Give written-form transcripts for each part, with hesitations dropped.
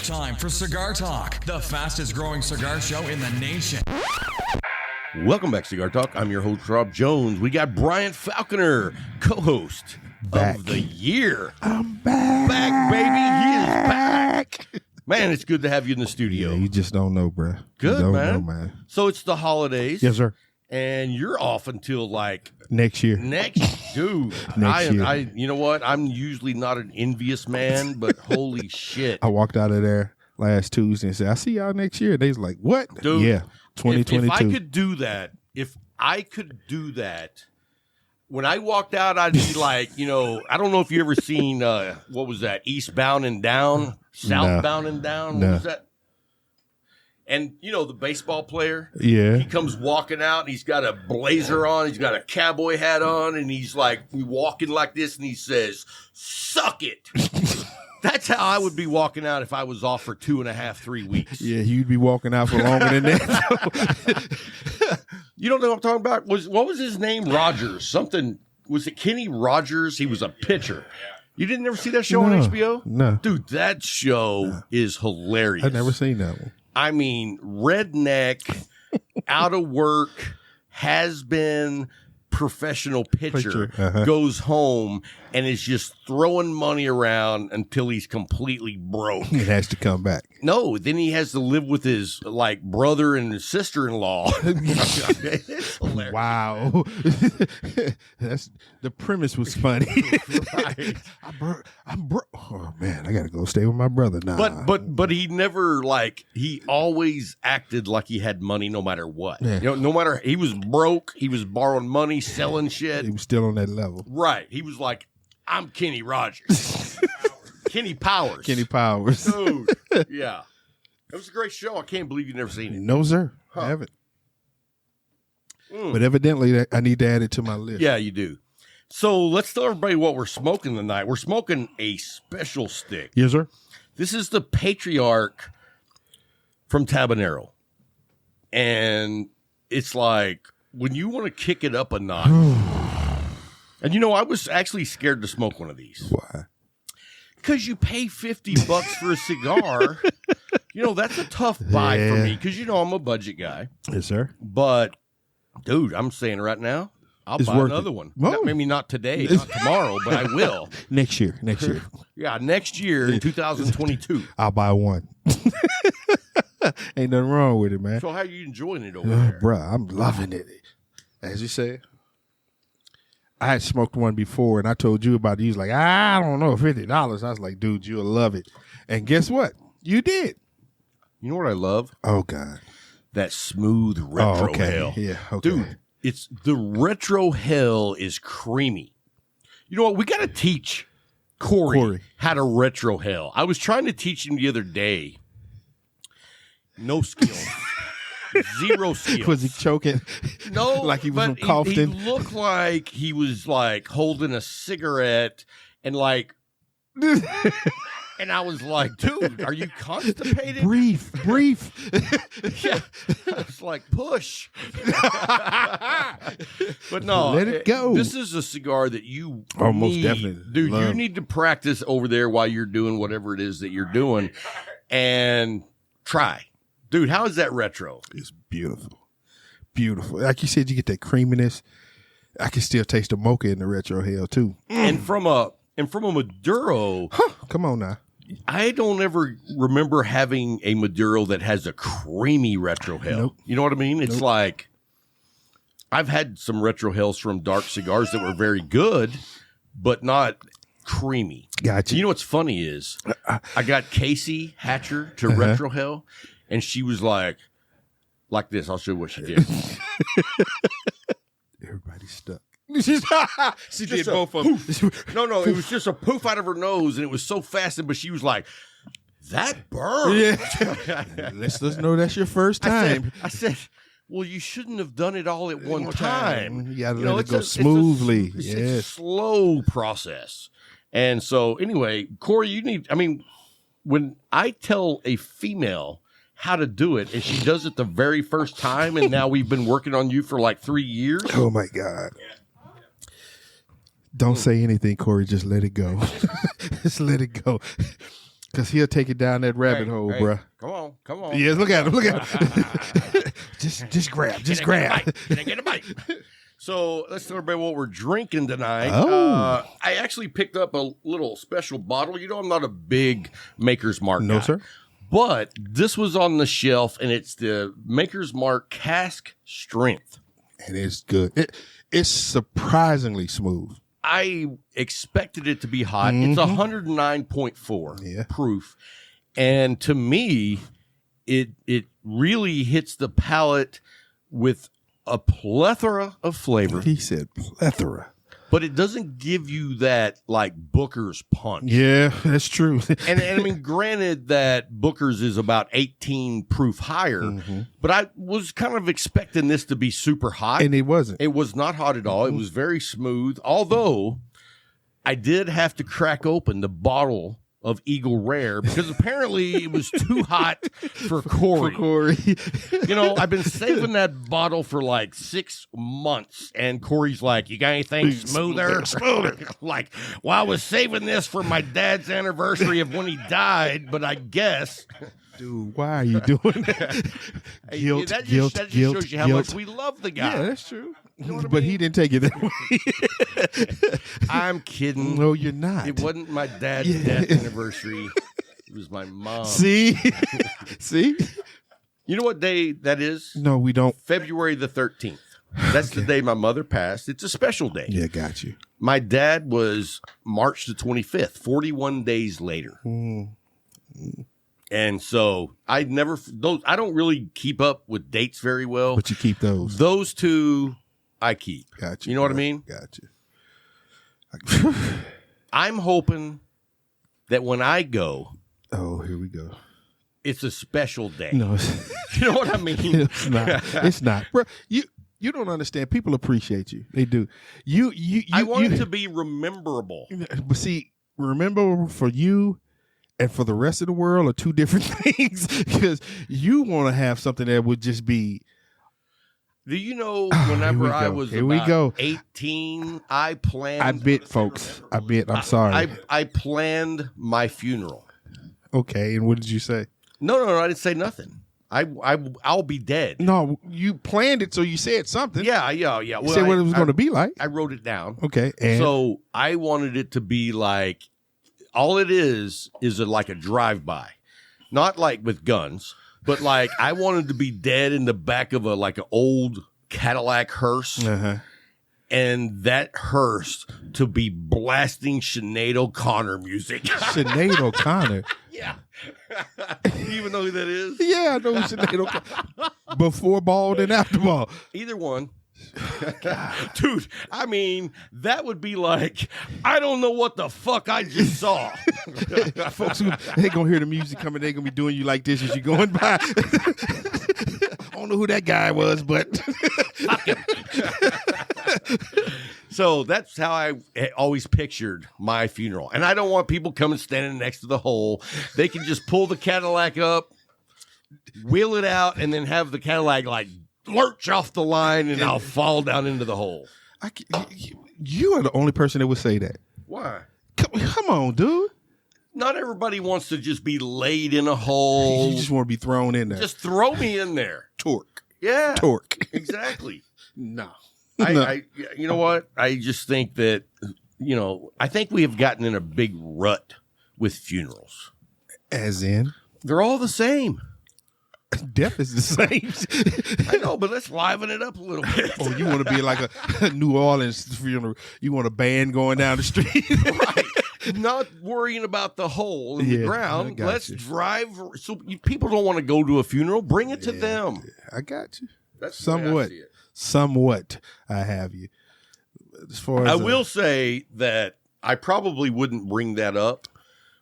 time for Cigar Talk, the fastest growing cigar show in the nation. Welcome back, Cigar Talk. I'm your host, Rob Jones. We got Brian Falconer, co-host of the year. I'm back. Back, baby. He is back. Man, it's good to have you in the studio. Yeah, you just don't know, bro. Good, you don't man. know, man. So it's the holidays. Yes, sir. And you're off until like next year. Dude. Next year. You know what? I'm usually not an envious man, but holy shit. I walked out of there last Tuesday and said, I'll see y'all next year. They was like, what? Dude, yeah, 2022. If I could do that, when I walked out, I'd be like, I don't know if you ever seen, what was that? Eastbound and Down? Southbound and Down? What was that? And, the baseball player, yeah, he comes walking out, and he's got a blazer on, he's got a cowboy hat on, and he's like walking like this, and he says, suck it. That's how I would be walking out if I was off for 2.5, 3 weeks. Yeah, you'd be walking out for longer than that. You don't know what I'm talking about? What was his name? Rogers. Something. Was it Kenny Rogers? He was a pitcher. You didn't ever see that show on HBO? No. Dude, that show is hilarious. I've never seen that one. I mean, redneck, out of work, has been professional pitcher goes home and is just throwing money around until he's completely broke. It has to come back. No, then he has to live with his brother and his sister-in-law. It's hilarious. Wow. That's the premise was funny. Right. I'm broke. Oh man, I gotta go stay with my brother now. But he never he always acted like he had money no matter what. Yeah. No matter he was broke, he was borrowing money, selling shit. He was still on that level. Right. He was like, I'm Kenny Rogers. Kenny Powers. Kenny Powers. Dude. Yeah. It was a great show. I can't believe you've never seen it. No, sir. Huh. I haven't. But evidently, I need to add it to my list. Yeah, you do. So let's tell everybody what we're smoking tonight. We're smoking a special stick. Yes, sir. This is the Patriarch from Tabanero. And it's like when you want to kick it up a notch. And I was actually scared to smoke one of these. Why? Because you pay $50 for a cigar. That's a tough buy for me because I'm a budget guy. Yes, sir. But, dude, I'm saying right now, I'll It's buy worth another it. one. Whoa. Maybe not today, not tomorrow, but I will. Next year. Yeah, next year in 2022. I'll buy one. Ain't nothing wrong with it, man. So how are you enjoying it over there? Bruh, I'm loving it. As you said, I had smoked one before, and I told you about it. You was like, I don't know, $50. I was like, dude, you'll love it. And guess what? You did. You know what I love? Oh, God. That smooth retro hell. Yeah, okay. Dude, it's the retro hell is creamy. You know what? We got to teach Corey how to retro hell. I was trying to teach him the other day. No skills. Zero skills. Was he choking? No. Like he was from He Kaufton? looked like he was holding a cigarette and and I was like, dude, are you constipated? Brief. Yeah. I was like, push. But no. Let it go. This is a cigar that you most definitely Dude, love. you need to practice over there while you're doing whatever it is that you're doing and try. Dude, how is that retro? It's beautiful. Beautiful. Like you said, you get that creaminess. I can still taste the mocha in the retro hell, too. And from a Maduro, Come on now. I don't ever remember having a Maduro that has a creamy retro hell. Nope. You know what I mean? It's like I've had some retro hells from dark cigars that were very good, but not creamy. Gotcha. You know what's funny is I got Casey Hatcher to retro hell, and she was like this. I'll show you what she did. Everybody's stuck. She did both of them. No, it was just a poof out of her nose, and it was so fast. But she was like, "That burned." Yeah. Let's know that's your first time. I said, well, you shouldn't have done it all at one time. You gotta let it go it's smoothly. It's a Yes. slow process. And so, anyway, Corey, when I tell a female how to do it, and she does it the very first time, and now we've been working on you for like 3 years. Oh my God. Don't say anything, Corey. Just let it go. Just let it go. Because he'll take it down that rabbit hole, bruh. Come on. Yes, look at him. just grab. Can I get a bite? So let's talk about what we're drinking tonight. Oh. I actually picked up a little special bottle. You know, I'm not a big Maker's Mark guy. Sir. But this was on the shelf, and it's the Maker's Mark Cask Strength. And it's good. It's surprisingly smooth. I expected it to be hot. It's 109.4 proof. And to me, it really hits the palate with a plethora of flavor. He said plethora. But it doesn't give you that like Booker's punch. Yeah, that's true. and I mean, granted that Booker's is about 18 proof higher, but I was kind of expecting this to be super hot. And it wasn't. It was not hot at all. It was very smooth. Although I did have to crack open the bottle of Eagle Rare because apparently it was too hot for Corey. You know, I've been saving that bottle for like 6 months, and Corey's like, "You got anything smoother?" Like, well, I was saving this for my dad's anniversary of when he died, but I guess. Dude, why are you doing that? Guilt. That just shows you how much we love the guy. Yeah, that's true. You know what I but mean? he didn't take it that way. I'm kidding. No, you're not. It wasn't my dad's death anniversary. It was my mom. See? You know what day that is? No, we don't. February the 13th. That's the day my mother passed. It's a special day. Yeah, got you. My dad was March the 25th, 41 days later. And so I don't really keep up with dates very well. But you keep those. Those two I keep. Got you. You know what I mean? Got you. I'm hoping that when I go, oh, here we go. it's a special day. No, You know what I mean? it's not. It's not, bro. You don't understand. People appreciate you. They do. I want it to be rememberable. But see, remember for you and for the rest of the world are two different things. Because you want to have something that would just be. Do you know? Whenever I was about 18, I planned. I bet, folks. I bet. I'm sorry. I planned my funeral. Okay, and what did you say? No, I didn't say nothing. I'll be dead. No, you planned it, so you said something. Yeah. You Well, said what it was going to be like. I wrote it down. Okay, and so I wanted it to be like, all it is like a drive-by, not like with guns, but like I wanted to be dead in the back of an old Cadillac hearse. And that hearse to be blasting Sinead O'Connor music. Sinead O'Connor. Yeah. You even know who that is? Yeah, I know who Sinead O'Connor. Before ball and after ball. Either one. Dude, I mean, that would be like, I don't know what the fuck I just saw. Folks, they going to hear the music coming. They're going to be doing you like this as you're going by. I don't know who that guy was, but. Fuck him. So that's how I always pictured my funeral. And I don't want people coming standing next to the hole. They can just pull the Cadillac up, wheel it out, and then have the Cadillac like lurch off the line, and I'll fall down into the hole. You are the only person that would say that. Why? Come on, dude. Not everybody wants to just be laid in a hole. You just want to be thrown in there. Just throw me in there. Torque. Yeah. Torque. Exactly. No. You know what? I just think that, I think we have gotten in a big rut with funerals. As in? They're all the same. Death is the same. I know, but let's liven it up a little bit. Oh, you want to be like a New Orleans funeral. You want a band going down the street. Right. Not worrying about the hole in the ground. Let's drive. So people don't want to go to a funeral. Bring it to them. I got you. That's somewhat. I have you. As far as I will say that I probably wouldn't bring that up,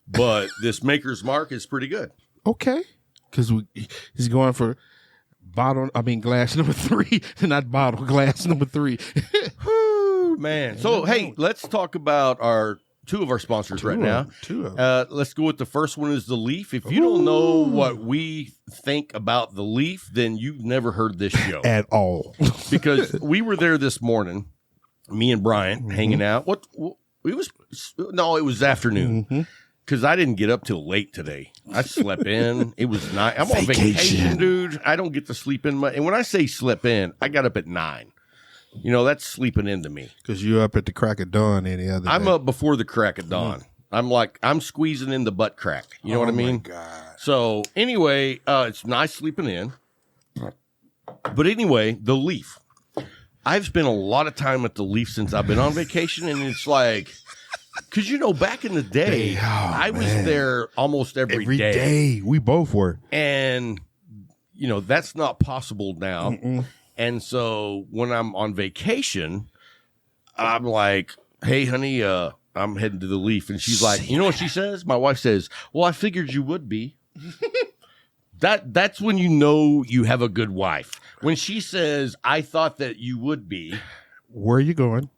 but this Maker's Mark is pretty good. Okay. Because he's going for glass number 3, not bottle, glass number 3. Whew, man. So, hey, let's talk about two of our sponsors right now. Two of them. Let's go with the first one is the Leaf. If you don't know what we think about the Leaf, then you've never heard this show. At all. Because we were there this morning, me and Brian, hanging out. It was afternoon. because I didn't get up till late today. I slept in. It was night. I'm on vacation, dude. I don't get to sleep in and when I say sleep in, I got up at 9. You know, that's sleeping into me. Because you're up at the crack of dawn any other day. I'm up before the crack of dawn. I'm squeezing in the butt crack. You know what I mean? Oh, my God. So, anyway, it's nice sleeping in. But anyway, the Leaf. I've spent a lot of time at the Leaf since I've been on vacation, and it's like, because, you know, back in the day, I was there almost every day. Every day. We both were. And, you know, that's not possible now. Mm-mm. And so when I'm on vacation, I'm like, hey, honey, I'm heading to the Leaf. And she's like, you know what she says? My wife says, well, I figured you would be. That's when you know you have a good wife. When she says, I thought that you would be. Where are you going?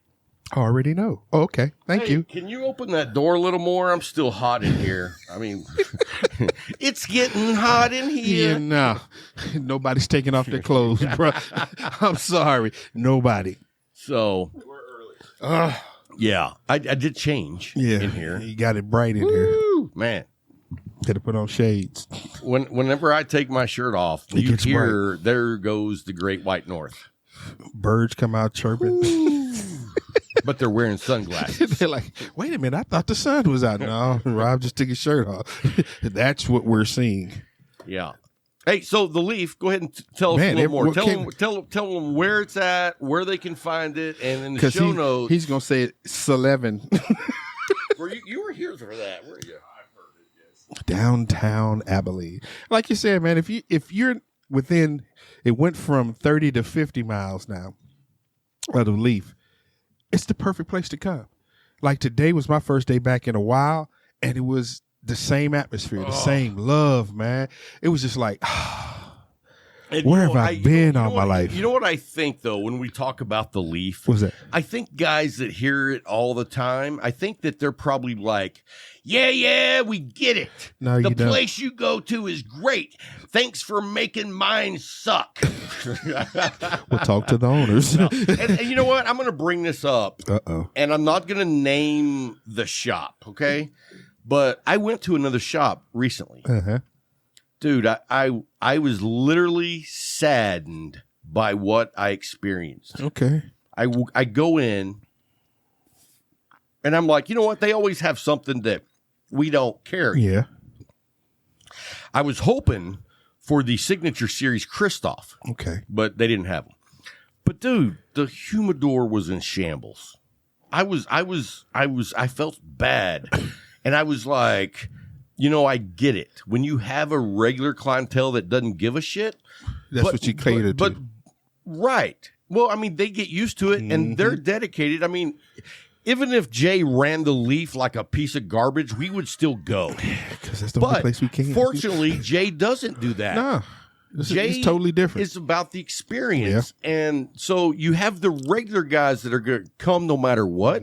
I already know. Oh, okay. Thank you. Can you open that door a little more? I'm still hot in here. I mean, it's getting hot in here. Yeah, no. Nobody's taking off their clothes, bro. I'm sorry. Nobody. So, we're early. Yeah, I did change in here. You got it bright in here. Man. Had to put on shades. Whenever I take my shirt off, you hear, bright. There goes the Great White North. Birds come out chirping. But they're wearing sunglasses. They're like, wait a minute, I thought the sun was out. No, Rob just took his shirt off. That's what we're seeing. Yeah. Hey, so the Leaf, go ahead and tell us a little more. Tell them where it's at, where they can find it, and in the show notes. He's going to say it's 11. You were here for that, weren't you? Downtown Abilene. Like you said, man, if you're within, it went from 30 to 50 miles now of the Leaf. It's the perfect place to come. Like today was my first day back in a while, and it was the same atmosphere, the same love, man. It was just like, where have I been all my life? You know what I think, though, when we talk about the Leaf? What's that? I think guys that hear it all the time, I think that they're probably like, yeah, we get it. No, you don't. The place you go to is great. Thanks for making mine suck. We'll talk to the owners. No. And you know what? I'm going to bring this up. Uh-oh. And I'm not going to name the shop, okay? But I went to another shop recently. Uh-huh. Dude, I was literally saddened by what I experienced. Okay. I go in, and I'm like, you know what? They always have something that we don't carry. Yeah. I was hoping for the Signature Series Christoph. Okay. But they didn't have them. But dude, the humidor was in shambles. I felt bad. And I was like, you know, I get it. When you have a regular clientele that doesn't give a shit. That's what you cater to. Right. Well, I mean, they get used to it, and they're dedicated. I mean, even if Jay ran the Leaf like a piece of garbage, we would still go. Because that's the only place we can. Fortunately, Jay doesn't do that. No. It's totally different. It's about the experience. Yeah. And so you have the regular guys that are going to come no matter what,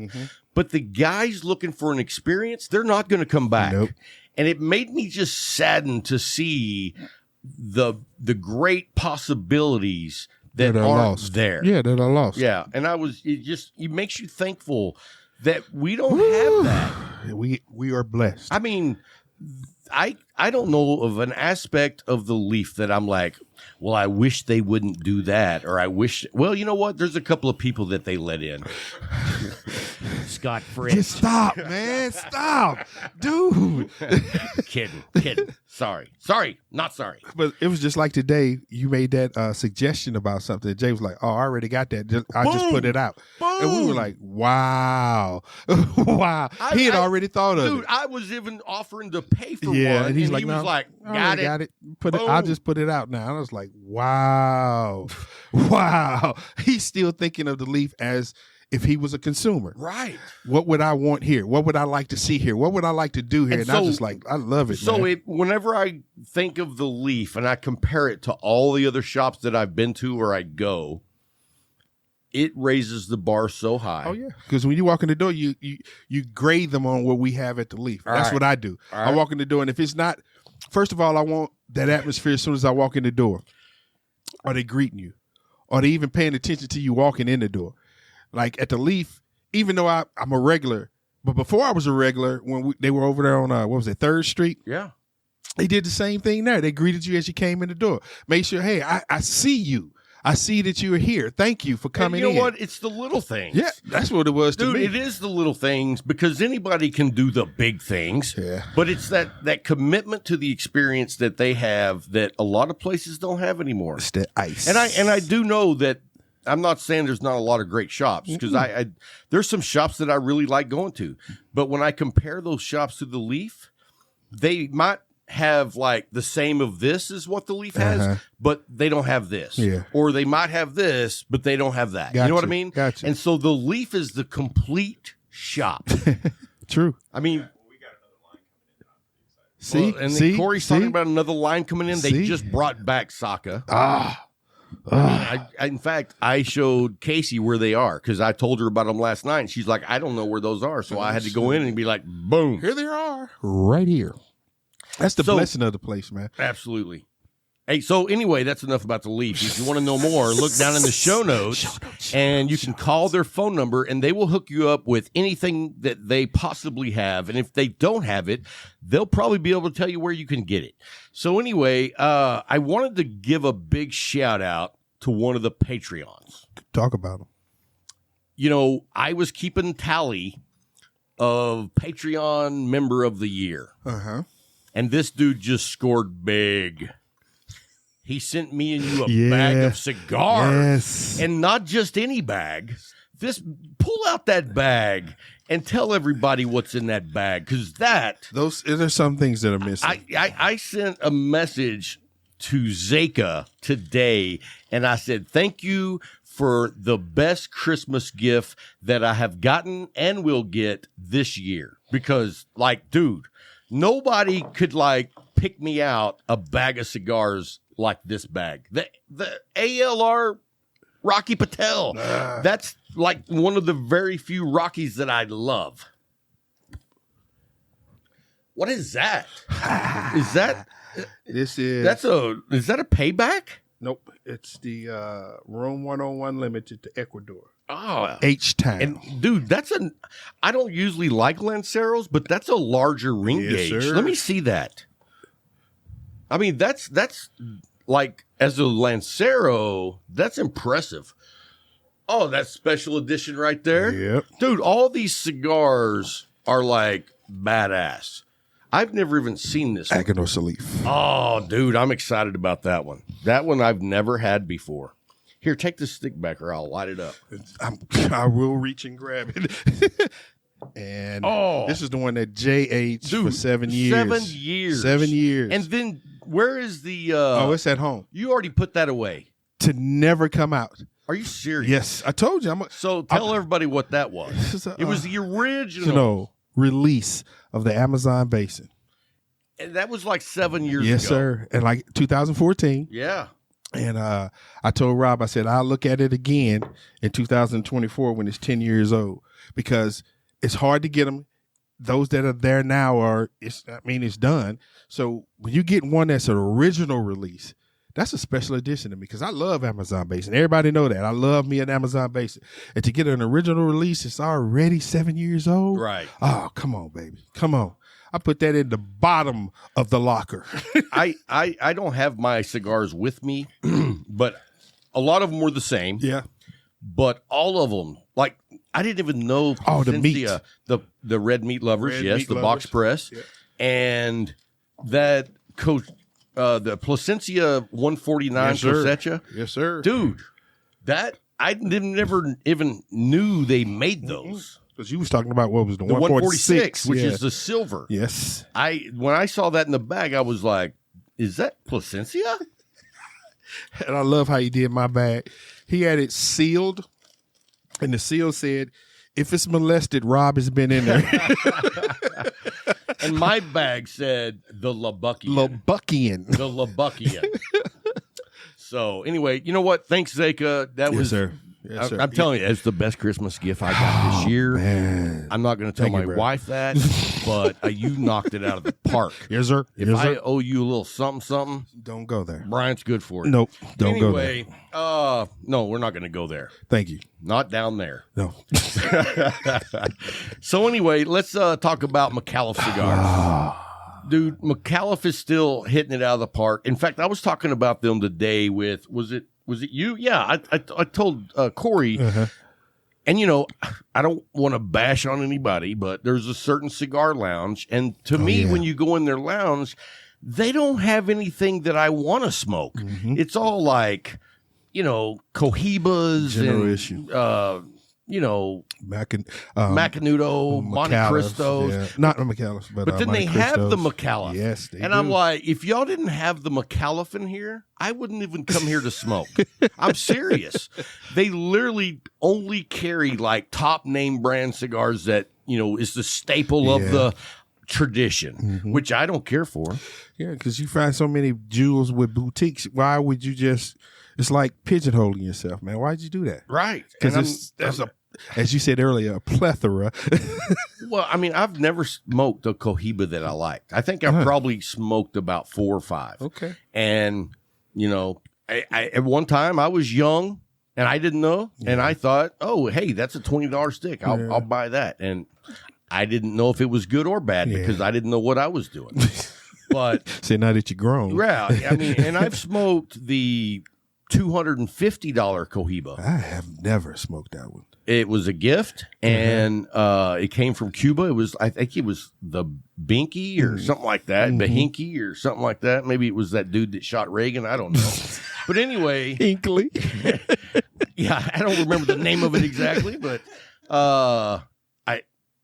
but the guys looking for an experience, they're not going to come back. Nope. And it made me just saddened to see the great possibilities that aren't lost there. Yeah, that are lost. Yeah, and it makes you thankful that we don't have that. We are blessed. I mean, I don't know of an aspect of the Leaf that I'm like, well, I wish they wouldn't do that, or I wish. Well, you know what? There's a couple of people that they let in. Scott Fritz. Just stop, man. Stop. Dude. Kidding. Sorry, not sorry. But it was just like today, you made that suggestion about something. Jay was like, oh, I already got that. I just put it out. Boom. And we were like, wow. Wow. He had already thought of it. Dude, I was even offering to pay for one. And he's like, he was like, got it. I'll just put it out now. And I was like, wow. Wow. He's still thinking of the Leaf as if he was a consumer. Right. What would I want here? What would I like to see here? What would I like to do here? And I was just like, I love it, so man. Whenever I think of the Leaf and I compare it to all the other shops that I've been to or I go, it raises the bar so high. Oh, yeah. Because when you walk in the door, you grade them on what we have at the Leaf. That's what I do. I walk in the door, and if it's not, first of all, I want that atmosphere as soon as I walk in the door. Are they greeting you? Are they even paying attention to you walking in the door? Like at the Leaf, even though I'm a regular, But before I was a regular, when they were over there on, 3rd Street? Yeah. They did the same thing there. They greeted you as you came in the door. Made sure, hey, I see you. I see that you are here. Thank you for coming in. You know what? It's the little things. Yeah, that's what it was to Dude, me. it is the little things because anybody can do the big things. Yeah. But it's that commitment to the experience that they have that a lot of places don't have anymore. It's the ice. And I do know that I'm not saying there's not a lot of great shops because I there's some shops that I really like going to. But when I compare those shops to the Leaf, they might have like the same of this as what the Leaf has, but they don't have this. Yeah. Or they might have this, but they don't have that. Gotcha. You know what I mean? Gotcha. And so the Leaf is the complete shop. True. I mean, See? and see? then Corey's see? talking about another line coming in. They See? just brought back Saka. In fact, I showed Casey where they are because I told her about them last night. And she's like, I don't know where those are. So I had to go in and be like, boom. Here they are. Right here. That's the blessing of the place, man. Absolutely. Hey, so anyway, that's enough about the Leaf. If you want to know more, look down in the show notes, and you can call their phone number, and they will hook you up with anything that they possibly have. And if they don't have it, they'll probably be able to tell you where you can get it. So anyway, I wanted to give a big shout out to one of the Patreons. Talk about them. You know, I was keeping tally of Patreon Member of the Year. And this dude just scored big. He sent me and you a bag of cigars. Yes. And not just any bag. Pull out that bag and tell everybody what's in that bag. Because there's some things that are missing. I sent a message to Zeka today, and I said, thank you for the best Christmas gift that I have gotten and will get this year. Because, like, dude, nobody could, like, pick me out a bag of cigars like this bag. The ALR Rocky Patel. That's, like, one of the very few Rockies that I love. What is that? Is that... Is that a payback? Nope. It's the Room 101 Limited to Ecuador. Oh, H-Town. And dude, I don't usually like Lanceros, but that's a larger ring gauge. Sir. Let me see that. I mean, that's like, as a Lancero, that's impressive. Oh, that's special edition right there. Yep. Dude, all these cigars are like badass. I've never even seen this one. Aguinaldo Salif. Oh, dude, I'm excited about that one. That one I've never had before. Here, take the stick back or I'll light it up. I will reach and grab it. And this is the one that JH for 7 years. 7 years. 7 years. And then where is the... it's at home. You already put that away. To never come out. Are you serious? Yes. I told you. So tell everybody what that was. It was the original release of the Amazon Basin. And that was like 7 years ago. Yes, sir. And like 2014. Yeah. And I told Rob, I said, I'll look at it again in 2024 when it's 10 years old because it's hard to get them. Those that are there now it's done. So when you get one that's an original release, that's a special edition to me because I love Amazon Basin. Everybody know that. I love me an Amazon Basin. And to get an original release, it's already 7 years old. Right. Oh, come on, baby. Come on. I put that in the bottom of the locker. I don't have my cigars with me, but a lot of them were the same. Yeah. But all of them, like, I didn't even know the meat. The red meat lovers, the box press, and that the Placencia 149 Cosecha. Yes, sir. Dude, that I never even knew they made those. Because you was talking about what was the 146, which is the silver. Yes. When I saw that in the bag, I was like, is that Placencia? And I love how he did my bag. He had it sealed, and the seal said, if it's molested, Rob has been in there. And my bag said the Labuckian. The Labuckian. So anyway, you know what? Thanks, Zeka. That was Yes, sir. I'm telling you, it's the best Christmas gift I got this year. Man. I'm not going to tell Thank my you, bro. wife that, but you knocked it out of the park. Yes, sir. If Yes, I sir. owe you a little something, Don't go there. Brian's good for it. Nope. Don't go there. Anyway, no, we're not going to go there. Thank you. Not down there. No. So anyway, let's talk about McAuliffe cigars. Dude, McAuliffe is still hitting it out of the park. In fact, I was talking about them today with, was it you? Yeah, I told Corey, and you know, I don't want to bash on anybody, but there's a certain cigar lounge, and to me, when you go in their lounge, they don't have anything that I want to smoke. It's all like, you know, Cohibas General and issue. you know, Macanudo, Monte Cristos. Yeah. Not the McAuliffe, but then Monte they have the Cristos. McAuliffe. Yes, they and do. I'm like, if y'all didn't have the McAuliffe in here, I wouldn't even come here to smoke. I'm serious. They literally only carry like top name brand cigars that, you know, is the staple of the tradition, which I don't care for. Yeah, because you find so many jewels with boutiques. Why would you just? It's like pigeonholing yourself, man. Why'd you do that? Right. Because there's a, as you said earlier, a plethora. Well, I mean, I've never smoked a Cohiba that I liked. I think I probably smoked about 4 or 5. Okay. And, you know, I at one time I was young and I didn't know. And I thought, oh, hey, that's a $20 stick. I'll buy that. And I didn't know if it was good or bad because I didn't know what I was doing. But say now that you're grown. yeah, I mean, and I've smoked the $250 Cohiba. I have never smoked that one. It was a gift, and it came from Cuba. It was, I think, it was the Binky or something like that, Behinky or something like that. Maybe it was that dude that shot Reagan. I don't know. But anyway, Hinkley. yeah, I don't remember the name of it exactly, but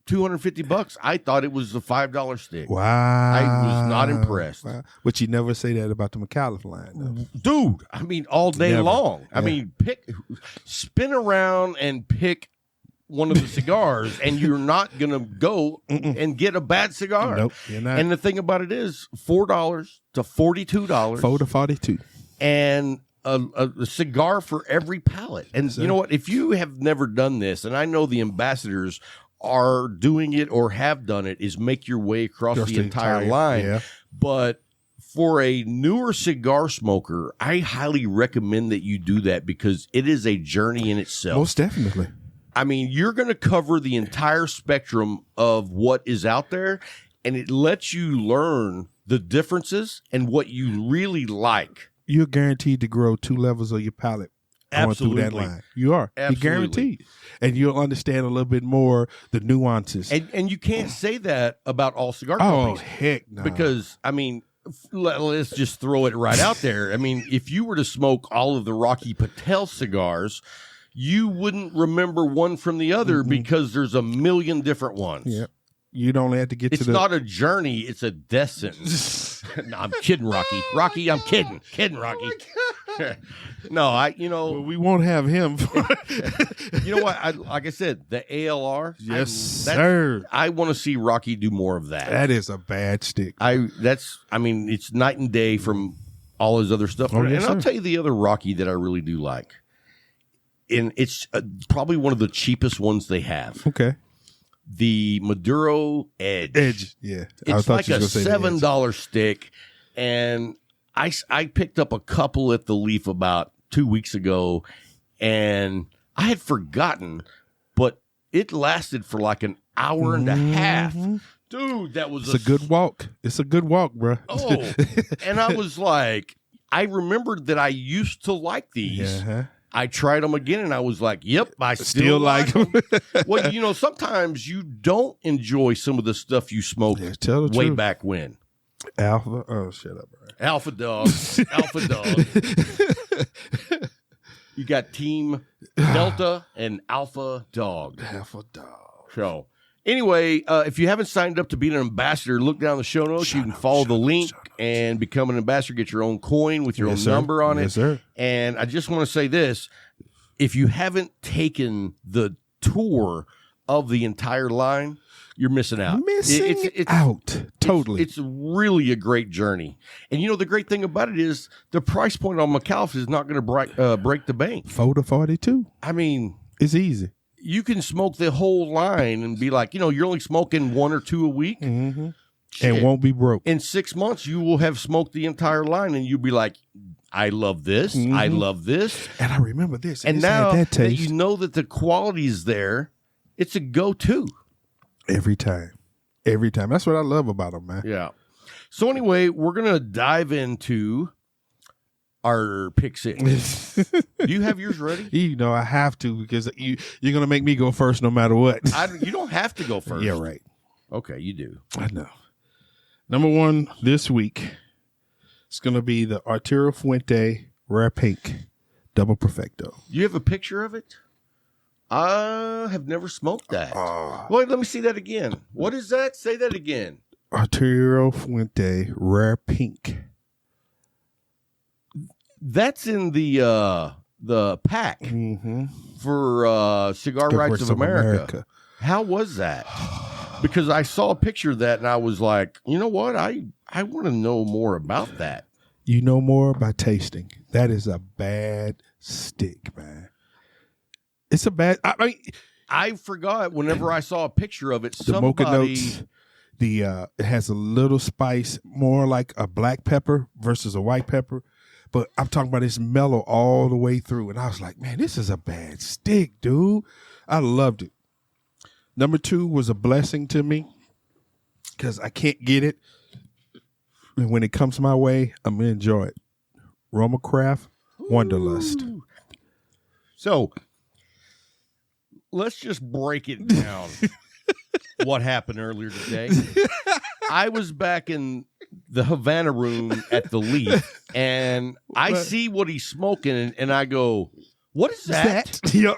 $250. I thought it was a $5 stick. Wow. I was not impressed. Wow. But you never say that about the McAuliffe line, though. Dude, I mean, all day long. I mean, spin around and pick one of the cigars, and you're not going to go and get a bad cigar. Nope, you're not. And the thing about it is $4 to $42. 4 to 42. And a cigar for every palate. And you know what? If you have never done this, and I know the ambassadors are doing it or have done it, is make your way across the entire line. Yeah. But for a newer cigar smoker, I highly recommend that you do that because it is a journey in itself. Most definitely. I mean, you're going to cover the entire spectrum of what is out there, and it lets you learn the differences and what you really like. You're guaranteed to grow 2 levels of your palate. Going through that line. You are. Absolutely. You're guaranteed. And you'll understand a little bit more the nuances. And you can't say that about all cigar oh, companies. heck no. Because, I mean, let's just throw it right out there. I mean, if you were to smoke all of the Rocky Patel cigars, you wouldn't remember one from the other because there's a million different ones. Yeah. You'd only have to get It's to the... not a journey, it's a death sentence. No, I'm kidding, Rocky. Rocky, I'm kidding. Kidding, Rocky. No, Well, we won't have him. You know what? Like I said, the ALR. Yes, sir. I want to see Rocky do more of that. That is a bad stick. I mean, it's night and day from all his other stuff. Oh, yes, and I'll sir. tell you the other Rocky that I really do like. And it's probably one of the cheapest ones they have. Okay. The Maduro Edge. Yeah. It's like a $7 stick. And I picked up a couple at the Leaf about 2 weeks ago, and I had forgotten, but it lasted for like an hour and a half. Dude, that was It's a good walk. It's a good walk, bro. Oh, and I was like, I remembered that I used to like these. Yeah. I tried them again, and I was like, yep, I Still like them. Well, you know, sometimes you don't enjoy some of the stuff you smoked tell the way truth. back when. Alpha. Oh, shut up, bro. Alpha Dog. Alpha Dog. You got Team Delta and Alpha Dog. Alpha dog. So, anyway, if you haven't signed up to be an ambassador, look down the show notes. You can follow the link and become an ambassador. Get your own coin with your own number on it. Yes, sir. And I just want to say this. If you haven't taken the tour of the entire line, you're missing out. Totally. It's really a great journey. And the great thing about it is the price point on McAuliffe is not going to break the bank. 4 to 42. I mean, it's easy. You can smoke the whole line and be like, you're only smoking 1 or 2 a week. Mm-hmm. And won't be broke. In 6 months, you will have smoked the entire line and you'll be like, I love this. Mm-hmm. I love this. And I remember this. And now that you know that the quality is there, it's a go-to. Every time. That's what I love about them, man. Yeah. So anyway, we're going to dive into our pick six. Do you have yours ready? I have to because you're going to make me go first no matter what. You don't have to go first. Yeah, right. Okay, you do. I know. Number 1 this week is going to be the Arturo Fuente Rare Pink Double Perfecto. You have a picture of it? I have never smoked that. Well, let me see that again. What is that? Say that again. Arturo Fuente Rare Pink. That's in the pack for Cigar Rights of America. How was that? Because I saw a picture of that and I was like, you know what? I want to know more about that. You know more by tasting. That is a bad stick, man. It's a bad. I forgot whenever I saw a picture of it. The mocha notes. It has a little spice, more like a black pepper versus a white pepper. But I'm talking about it's mellow all the way through, and I was like, man, this is a bad stick, dude. I loved it. Number 2 was a blessing to me because I can't get it. And when it comes my way, I'm going to enjoy it. Roma Craft Wanderlust. So let's just break it down. What happened earlier today? I was back in the Havana room at the Leaf, and I see what he's smoking, and I go, what is that? Yep.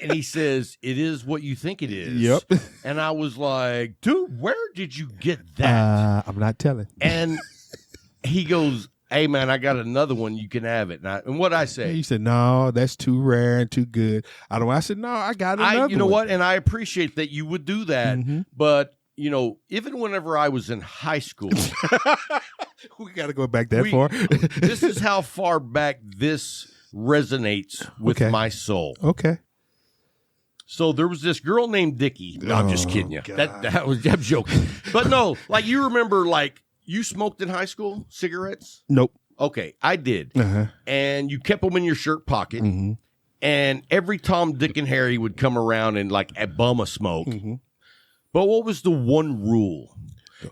And he says, it is what you think it is. Yep. And I was like, dude, where did you get that? I'm not telling. And he goes, hey, man, I got another one. You can have it. And what I say? He said, no, that's too rare and too good. I said, no, I got another one. You know what? And I appreciate that you would do that. Mm-hmm. But, even whenever I was in high school. We got to go back that far. This is how far back this resonates with my soul. Okay. So there was this girl named Dickie. No, I'm just kidding you. I'm joking. But no, like you remember, you smoked in high school cigarettes? Nope. Okay, I did. Uh-huh. And you kept them in your shirt pocket. Mm-hmm. And every Tom, Dick, and Harry would come around and bum a smoke. Mm-hmm. But what was the one rule?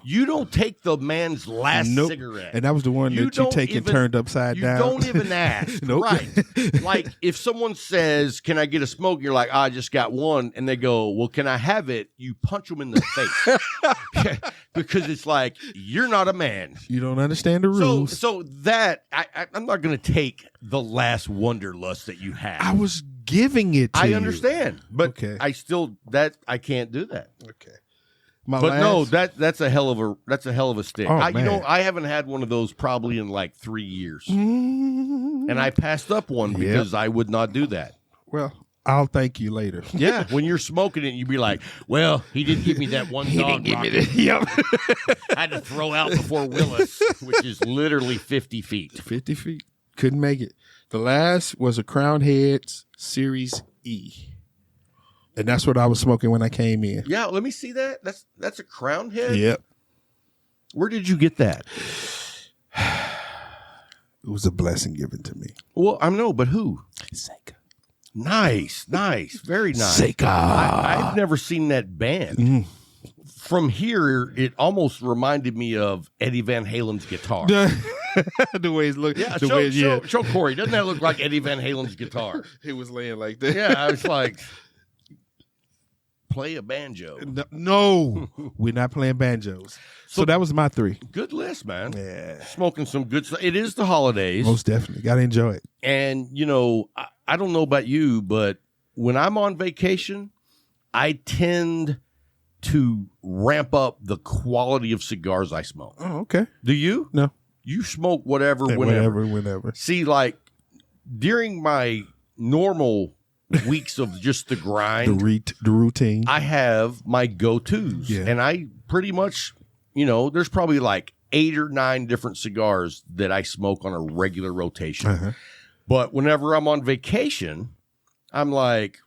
You don't take the man's last cigarette. And that was the one that you take and turned upside down. You don't even ask. Nope. Right. Like if someone says, can I get a smoke? You're like, I just got one. And they go, well, can I have it? You punch them in the face. Because it's like, you're not a man. You don't understand the rules. So that, I'm not going to take the last Wanderlust that you have. I was giving it to you. I understand. But I can't do that. Okay. That's a hell of a stick. Oh, I haven't had one of those probably in 3 years, and I passed up one because I would not do that. Well, I'll thank you later. Yeah, when you're smoking it, you'd be like, "Well, he didn't give me that one dog rocket. Yep, I had to throw out before Willis, which is literally 50 feet. 50 feet, couldn't make it. The last was a Crown Heads Series E. And that's what I was smoking when I came in. Yeah, let me see that. That's a Crown Head? Yep. Where did you get that? It was a blessing given to me. Well, I know, but who? Cigar. Nice. Very nice. Cigar. I've never seen that band. Mm. From here, it almost reminded me of Eddie Van Halen's guitar. The way he's looking. Yeah, show Corey. Doesn't that look like Eddie Van Halen's guitar? He was laying like that. Yeah, I was like... Play a banjo. No, we're not playing banjos. So that was my 3. Good list, man. Yeah. Smoking some good stuff. It is the holidays. Most definitely. Got to enjoy it. And, I don't know about you, but when I'm on vacation, I tend to ramp up the quality of cigars I smoke. Oh, okay. Do you? No. You smoke whatever, whenever. Whenever. See, during my normal weeks of just the grind, the routine. I have my go-tos. Yeah. And I pretty much, you know, there's probably like 8 or 9 different cigars that I smoke on a regular rotation. Uh-huh. But whenever I'm on vacation, I'm like,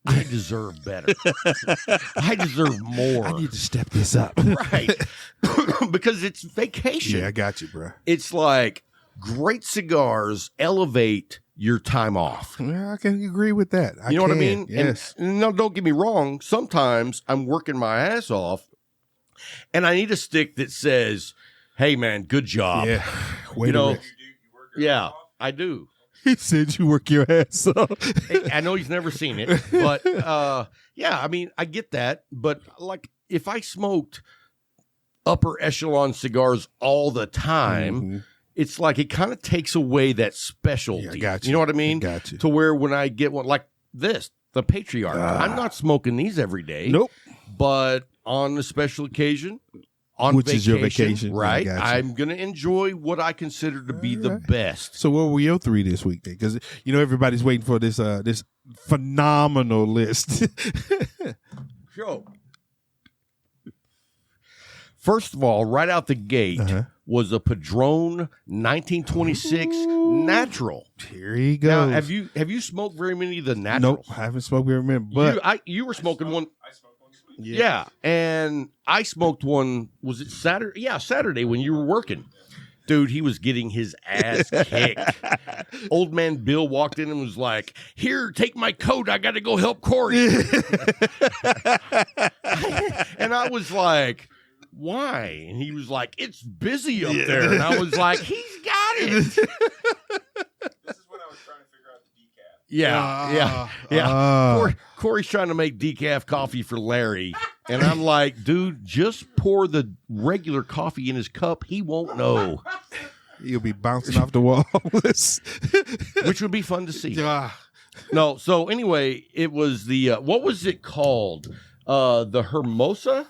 I deserve better. I deserve more. I need to step this up. Right. Because it's vacation. Yeah, I got you, bro. It's like great cigars elevate your time off. Yeah, I can agree with that. You know what I mean? Yes. And no, don't get me wrong. Sometimes I'm working my ass off and I need a stick that says, hey, man, good job. Yeah. You know, yeah, I do. He said you work your ass off. I know he's never seen it, but yeah, I mean, I get that. But like, if I smoked upper echelon cigars all the time, it's like it kind of takes away that specialty. Yeah, I got you. You know what I mean? Got you. To where when I get one like this, the Patriarch, I'm not smoking these every day. Nope. But on a special occasion, on Which vacation, is your vacation, right? I got you. I'm going to enjoy what I consider to be the best. So what were your 3 this week then? Because you know everybody's waiting for this this phenomenal list. Sure. First of all, right out the gate was a Padron 1926 natural. Here he goes. Now, have you smoked very many of the naturals? Nope, I haven't smoked very many, but you were smoking one. I smoked one this week. Yeah, and I smoked one. Was it Saturday? Yeah, Saturday when you were working. Dude, he was getting his ass kicked. Old man Bill walked in and was like, "Here, take my coat. I got to go help Corey." And I was like, why? And he was like, it's busy up there. And I was like, he's got it. This is when I was trying to figure out the decaf. Yeah. Corey's trying to make decaf coffee for Larry. And I'm like, dude, just pour the regular coffee in his cup. He won't know. He'll be bouncing off the walls. Which would be fun to see. No, so anyway, it was the, what was it called? The Hermosa?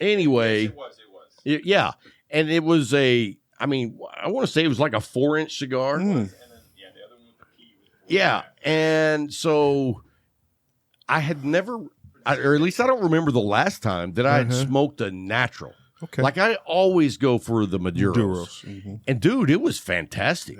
Anyway, It was. yeah, and it was I want to say it was like a 4-inch cigar. And then, the other one with the P was Yeah, and so I had never, or at least I don't remember the last time that I had smoked a natural. Okay. Like I always go for the Maduros. And dude, it was fantastic.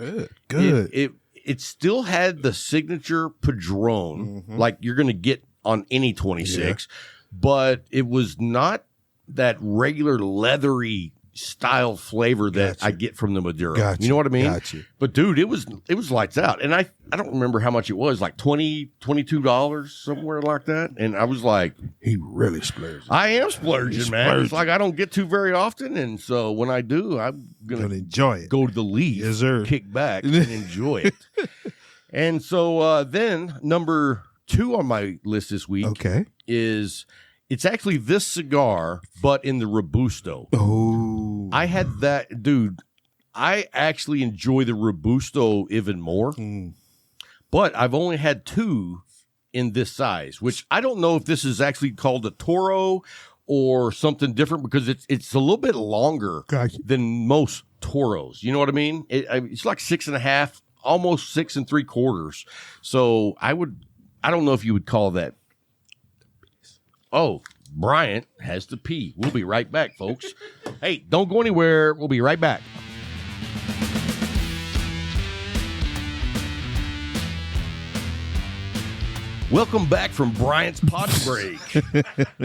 Good. It still had the signature Padron, like you're going to get on any 26, but it was not that regular leathery style flavor that I get from the Maduro. You know what I mean? Gotcha. But dude, it was lights out. And I don't remember how much it was, like $22, somewhere like that. And I was like, He really splurged. I am splurging, man. It's like I don't get to very often. And so when I do, I'm going Gonna to enjoy it. go to the leaf, Yes, sir. kick back and enjoy it. And so then number 2 on my list this week is it's actually this cigar, but in the Robusto. Oh. I had that, dude. I actually enjoy the Robusto even more, but I've only had 2 in this size, which I don't know if this is actually called a Toro or something different because it's a little bit longer than most Toros. You know what I mean? It's like 6.5, almost 6 3/4. So I don't know if you would call that. Oh, Bryant has to pee. We'll be right back, folks. Hey, don't go anywhere. We'll be right back. Welcome back from Bryant's potty break.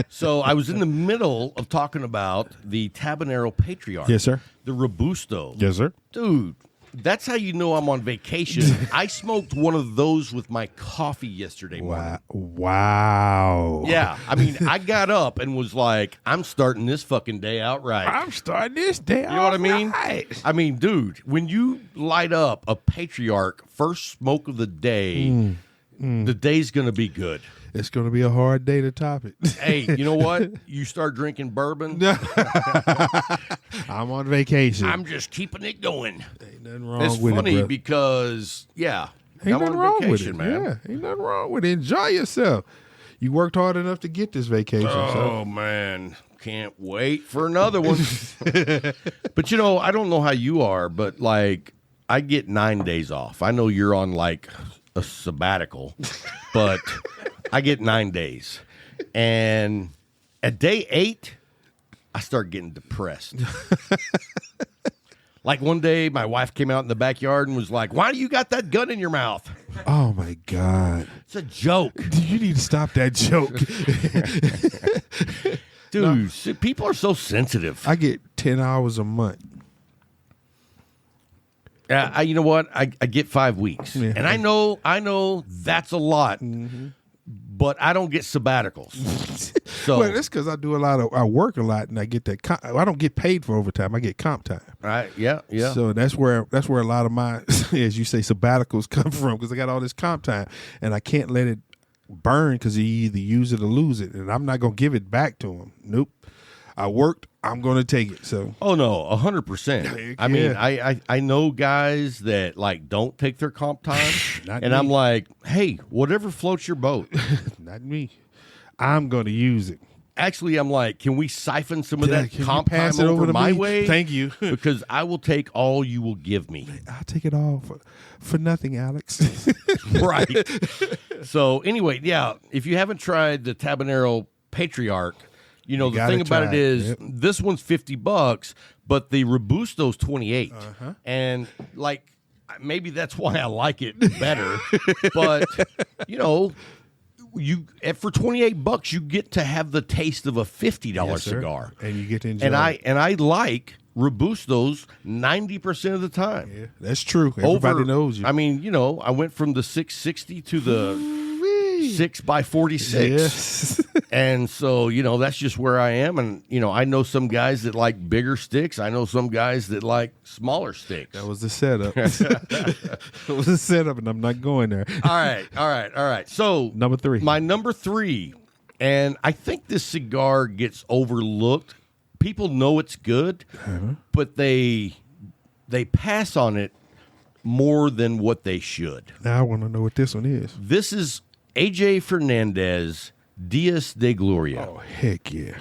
So I was in the middle of talking about the Tabanero Patriarch. Yes, sir. The Robusto. Yes, sir. Dude, that's how you know I'm on vacation. I smoked one of those with my coffee yesterday morning. Wow. Yeah. I mean, I got up and was like, I'm starting this fucking day out right. I'm starting this day. You know what I mean? Right. I mean, dude, when you light up a Patriarch first smoke of the day, the day's going to be good. It's going to be a hard day to top it. Hey, you know what? You start drinking bourbon. I'm on vacation. I'm just keeping it going. Ain't nothing wrong It's with funny it, because, yeah, Ain't I'm nothing on wrong vacation, with it, man. Yeah, ain't nothing wrong with it. Enjoy yourself. You worked hard enough to get this vacation. Oh, man. Can't wait for another one. But, you know, I don't know how you are, but, like, I get 9 days off. I know you're on, like, a sabbatical, but I get 9 days. And at day 8, I start getting depressed. Like one day, my wife came out in the backyard and was like, "Why do you got that gun in your mouth?" Oh, my God. It's a joke. You need to stop that joke. Dude, see, people are so sensitive. I get 10 hours a month. You know what? I get 5 weeks. Yeah. And I know that's a lot, but I don't get sabbaticals. So, Well, that's because I work a lot, and I get that. I don't get paid for overtime. I get comp time. right? Yeah. So that's where a lot of my, as you say, sabbaticals come from, because I got all this comp time, and I can't let it burn because you either use it or lose it, and I'm not gonna give it back to them. Nope. I worked. I'm gonna take it. So. Oh no, 100%. I mean, I know guys that like don't take their comp time, Not and me. I'm like, hey, whatever floats your boat. Not me. I'm gonna use it. Actually, I'm like, can we siphon some of Yeah, that can you comp pass time it over to my me? way? Thank you. Because I will take all you will give me. I'll take it all for nothing, Alex. Right. So anyway, yeah, if you haven't tried the Tabanero Patriarch, you know, the gotta thing about try it it. is Yep. this one's $50, but the Robusto's 28. And like maybe that's why I like it better. But you know, for $28 you get to have the taste of a $50 Yes, sir. cigar. And you get to enjoy And it. I like Robustos 90% of the time. Yeah, that's true. Everybody knows you. I mean, you know, I went from the 660 to the 6x46. Yes. And so, you know, that's just where I am. And, you know, I know some guys that like bigger sticks. I know some guys that like smaller sticks. That was the setup. It was a setup, and I'm not going there. All right. So, Number 3. my number 3, and I think this cigar gets overlooked. People know it's good, but they pass on it more than what they should. Now I want to know what this one is. This is AJ Fernandez Dias de Gloria. Oh, heck yeah.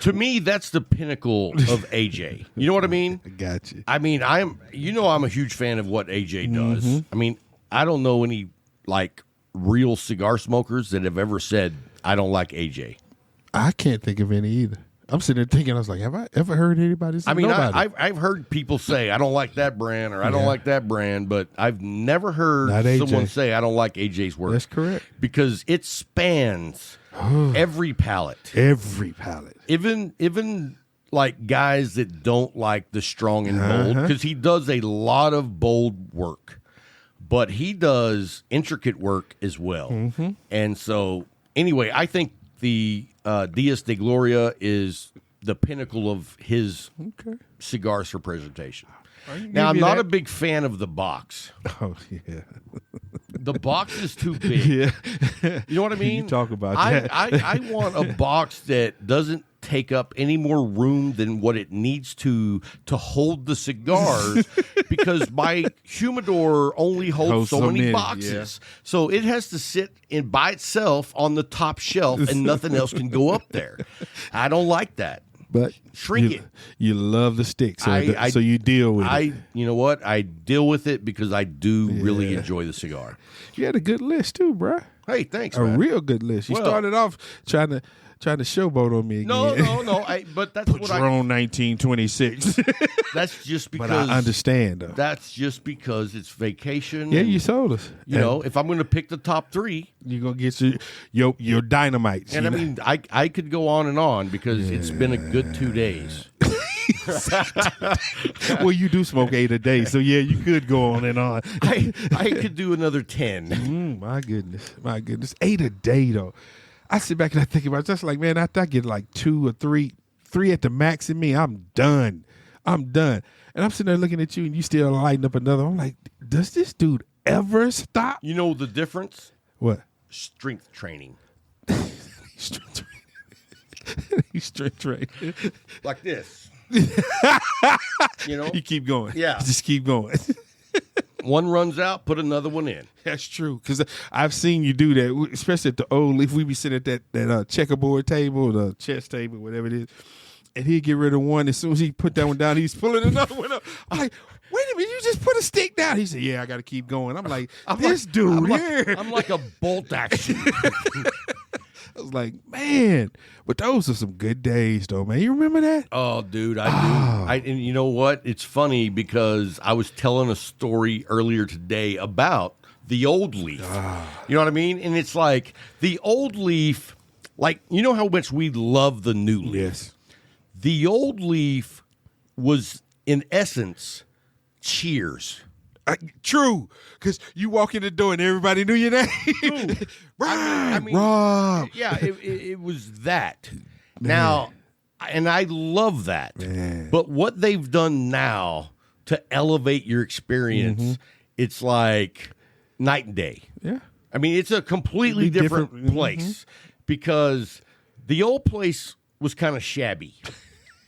To me, that's the pinnacle of AJ. You know what I mean? I got you. I mean, I'm a huge fan of what AJ does. I mean, I don't know any like real cigar smokers that have ever said I don't like AJ. I can't think of any either. I'm sitting there thinking, I was like, have I ever heard anybody say I mean, nobody? I've heard people say I don't like that brand or I don't like that brand, but I've never heard Not AJ. someone say I don't like AJ's work. That's correct. Because it spans every palate. Every palate. Even like guys that don't like the strong and bold, because he does a lot of bold work, but he does intricate work as well. And so, anyway, I think the Dias de Gloria is the pinnacle of his cigars for presentation. Now, I'm not a big fan of the box. Oh, yeah. The box is too big. Yeah. You know what I mean? You talk about that. I want a box that doesn't take up any more room than what it needs to hold the cigars, because my humidor only holds so many boxes. Yeah. So it has to sit by itself on the top shelf and nothing else can go up there. I don't like that. But shrink it. You love the stick, so you deal with it. You know what? I deal with it because I do really enjoy the cigar. You had a good list too, bro. Hey, thanks, a man. real good list. You started off trying to showboat on me again. No. But that's what Patron 1926. That's just because. But I understand, though. That's just because it's vacation. Yeah, you sold us. You know, if I'm going to pick the top 3, you're going to get your dynamites. And I mean, I could go on and on because it's been a good 2 days. Well, you do smoke 8 a day, so yeah, you could go on and on. I could do another 10. My goodness, 8 a day though. I sit back and I think about it, just like, man, after I get like 2 or 3 at the max in me, I'm done. And I'm sitting there looking at you, and you still lighting up another. I'm like, does this dude ever stop? You know the difference? What? Strength training. Strength training. He's strength training. Like this. You know? You keep going. Yeah. Just keep going. One runs out, put another one in. That's true, because I've seen you do that, especially at the old Leaf. We be sitting at that checkerboard table, the chess table, whatever it is, and he'd get rid of one. As soon as he put that one down, he's pulling another one up. I'm like, wait a minute, you just put a stick down. He said, yeah, I got to keep going. I'm like, dude here. I'm like a bolt action. I was like, man, but those are some good days, though, man. You remember that? Oh, dude, I do. And you know what? It's funny because I was telling a story earlier today about the old Leaf. You know what I mean? And it's like the old Leaf, like, you know how much we love the new Leaf? Yes. The old Leaf was, in essence, Cheers. True, because you walk in the door and everybody knew your name. Rob. Yeah, it was that. Man. Now, and I love that. Man. But what they've done now to elevate your experience, it's like night and day. Yeah. I mean, it's a completely different place because the old place was kind of shabby.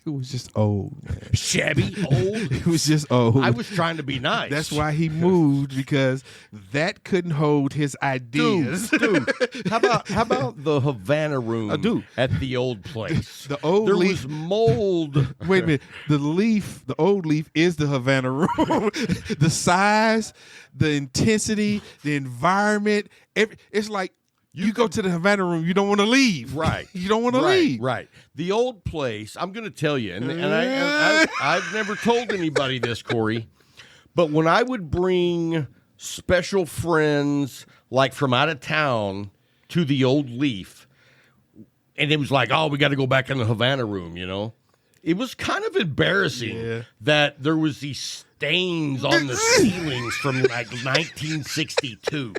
It was just old, man. Shabby, old. It was just old. I was trying to be nice. That's why he moved, because that couldn't hold his ideas. Dude, how about the Havana room at the old place? The old there Leaf was mold. Wait a minute. The old Leaf is the Havana room. The size, the intensity, the environment. It's like you go to the Havana room, you don't want to leave. Right. You don't want to leave. Right. The old place, I'm going to tell you, and I've never told anybody this, Corey, but when I would bring special friends, like from out of town, to the old Leaf, and it was like, oh, we got to go back in the Havana room, you know? It was kind of embarrassing that there was these stains on the ceilings from like 1962.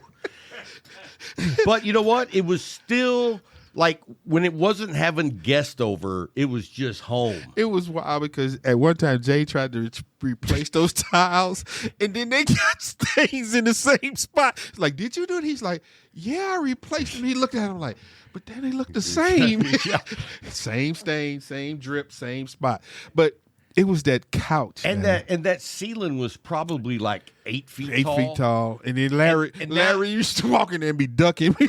But you know what? It was still like when it wasn't having guests over, it was just home. It was wild because at one time Jay tried to replace those tiles, and then they got stains in the same spot. Like, did you do it? He's like, yeah, I replaced them. He looked at him like, but then they look the same. Same stain, same drip, same spot. But it was that couch, and man. that ceiling was probably like 8 feet tall. 8 feet tall. And then Larry used to walk in there and be ducking me.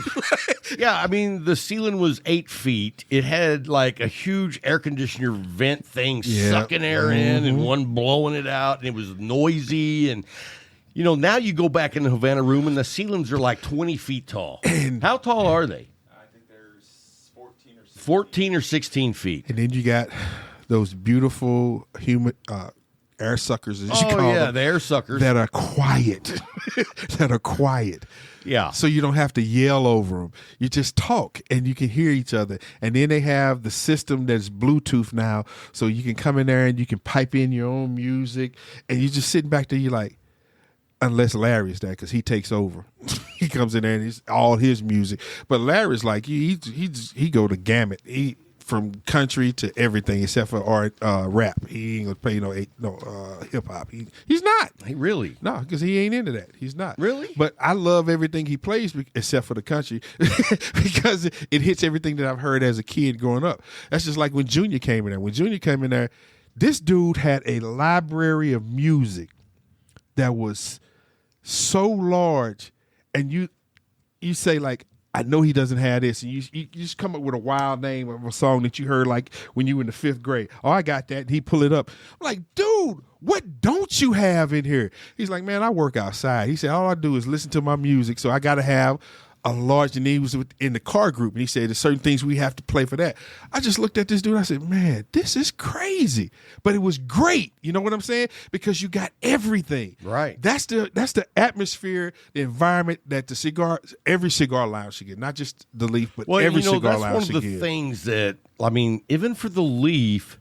Yeah, I mean, the ceiling was 8 feet. It had like a huge air conditioner vent thing sucking air in and one blowing it out, and it was noisy. And you know, now you go back in the Havana room and the ceilings are like 20 feet tall. And how tall are they? I think there's 14 or 16. 14 or 16 feet. And then you got those beautiful human air suckers, as you call them. The air suckers. That are quiet. Yeah. So you don't have to yell over them. You just talk and you can hear each other. And then they have the system that's Bluetooth now. So you can come in there and you can pipe in your own music. And you're just sitting back there, you're like, unless Larry's there, because he takes over. He comes in there and it's all his music. But Larry's like, he go the gamut. From country to everything except for rap. He ain't gonna play no hip hop. He's not. Hey, really? No, because he ain't into that. He's not. Really? But I love everything he plays except for the country because it hits everything that I've heard as a kid growing up. That's just like when Junior came in there. When Junior came in there, this dude had a library of music that was so large, and you say like, I know he doesn't have this, and you just come up with a wild name of a song that you heard like when you were in the 5th grade. Oh, I got that. And he pull it up. I'm like, dude, what don't you have in here? He's like, man, I work outside. He said, all I do is listen to my music, so I got to have a large, and he was in the car group, and he said there's certain things we have to play for that. I just looked at this dude, I said, man, this is crazy. But it was great. You know what I'm saying? Because you got everything. Right. That's the atmosphere, the environment that every cigar lounge should get. Not just the Leaf, but every cigar lounge should get. That's one of the things that, I mean, even for the Leaf,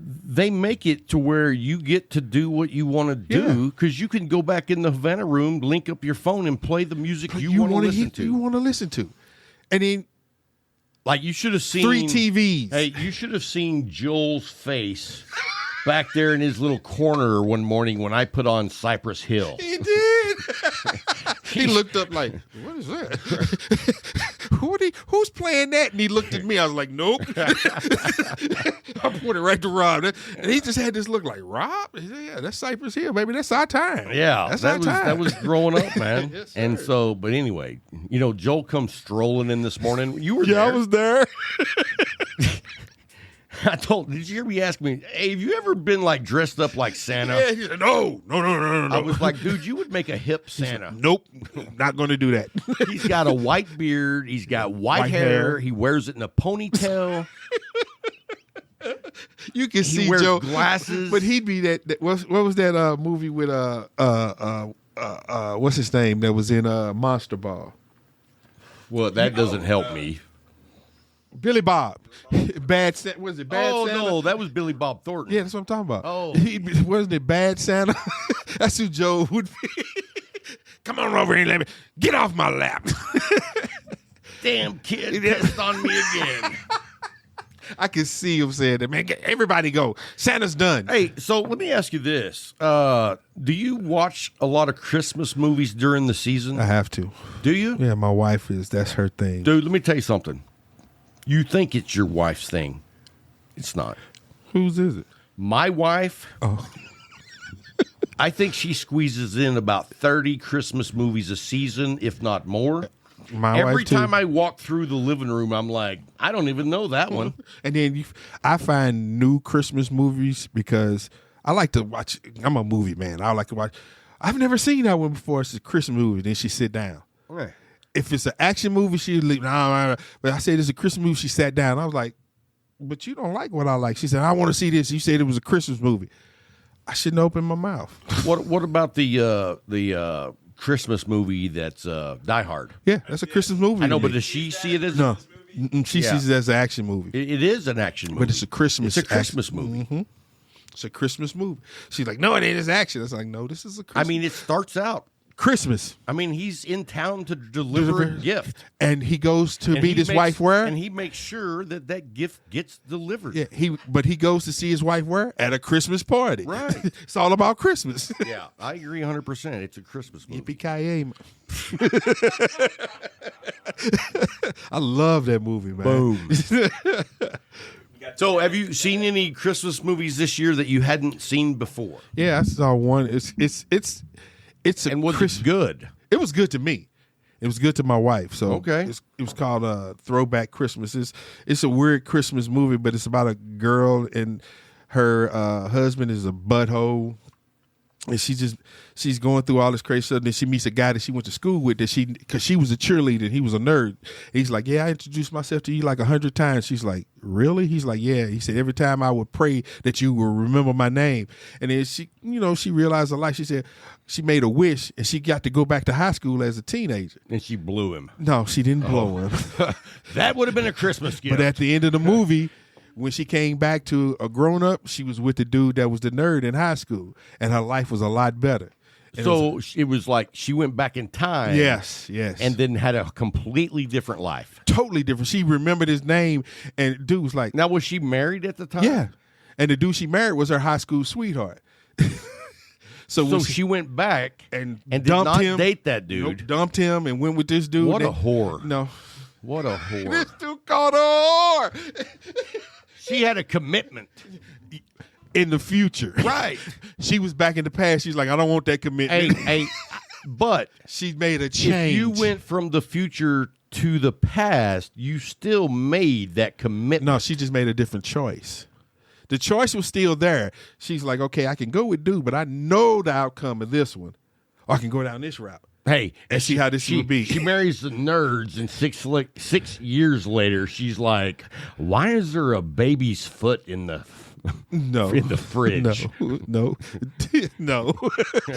they make it to where you get to do what you want to do, because you can go back in the Havana room, link up your phone, and play the music you want to listen to. You want to listen to. And then, like, you should have seen 3 TVs. Hey, you should have seen Joel's face back there in his little corner one morning when I put on Cypress Hill. He did. He looked up like, what is that? Who's playing that? And he looked at me. I was like, nope. I pointed right to Rob. And he just had this look like, Rob? He said, yeah, that's Cypress Hill, baby. That's our time. Yeah, that's our time. That was growing up, man. Yes, and so, but anyway, you know, Joel comes strolling in this morning. You were there. Yeah, I was there. Did you hear me ask me, hey, have you ever been like dressed up like Santa? Yeah, he said, no. I was like, dude, you would make a hip Santa. Nope, not going to do that. He's got a white beard. He's got white hair. He wears it in a ponytail. You can He see wears Joe glasses. but he'd be that. What was that movie with what's his name that was in Monster Ball? Well, that doesn't help me. Billy Bob. Bad Santa. Was it Bad Oh, Santa? no, that was Billy Bob Thornton. Yeah, that's what I'm talking about. Oh. Wasn't it Bad Santa? That's who Joe would be. Come on over here and let me get off my lap. Damn kid pissed on me again. I can see him saying that, man. Everybody go. Santa's done. Hey, so let me ask you this. Do you watch a lot of Christmas movies during the season? I have to. Do you? Yeah, my wife is. That's her thing. Dude, let me tell you something. You think it's your wife's thing. It's not. Whose is it? My wife, Oh. I think she squeezes in about 30 Christmas movies a season, if not more. My Every wife too. time I walk through the living room, I'm like, I don't even know that one. And then I find new Christmas movies because I like to watch. I'm a movie man. I like to watch. I've never seen that one before. It's a Christmas movie. Then she sit down. Right. If it's an action movie, she'd leave. Nah. But I said it's a Christmas movie. She sat down. I was like, but you don't like what I like. She said, I want to see this. You said it was a Christmas movie. I shouldn't open my mouth. What about the Christmas movie that's Die Hard? Yeah, that's a Christmas movie. I know, to but me. does she see it as No. She Yeah. sees it as an action movie. It is an action movie. But it's a Christmas. It's a Christmas movie. Mm-hmm. It's a Christmas movie. She's like, no, it ain't. It's action. It's like, no, this is a Christmas. I mean, it starts out. Christmas. I mean, he's in town to deliver a gift. And he goes to And meet he his makes- wife where? And he makes sure that gift gets delivered. Yeah, he goes to see his wife where? At a Christmas party. Right. It's all about Christmas. Yeah, I agree 100%. It's a Christmas movie. Yippee-ki-yay. I love that movie, man. Boom. So, have you seen any Christmas movies this year that you hadn't seen before? Yeah, I saw one. It's a And was Christ- it good? It was good to me. It was good to my wife. So Okay. it was called Throwback Christmas. It's a weird Christmas movie, but it's about a girl and her husband is a butthole. And she's going through all this crazy stuff. And then she meets a guy that she went to school with because she was a cheerleader and he was a nerd. He's like, yeah, I introduced myself to you like 100 times. She's like, really? He's like, yeah. He said, every time I would pray that you will remember my name. And then she realized her life. She said she made a wish and she got to go back to high school as a teenager. And she blew him. No, she didn't blow him. That would have been a Christmas gift. But at the end of the movie, when she came back to a grown up, she was with the dude that was the nerd in high school, and her life was a lot better. And so it was like she went back in time. yes, And then had a completely different life. totally different. She remembered his name, and dude was like, Now, was she married at the time? yeah. And the dude she married was her high school sweetheart. So when she went back and did dumped not him, date that dude. Nope, dumped him and went with this dude. What a And- whore. No, What a whore. this dude called a whore She had a commitment. in the future. Right. She was back in the past. She's like, I don't want that commitment. But She made a change. if you went from the future to the past, you still made that commitment. No, she just made a different choice. The choice was still there. She's like, okay, I can go with dude, but I know the outcome of this one. Or I can go down this route. Hey, And see how this would be. She marries the nerds, and 6 years later, she's like, "Why is there a baby's foot in the No. in the fridge?" No. No.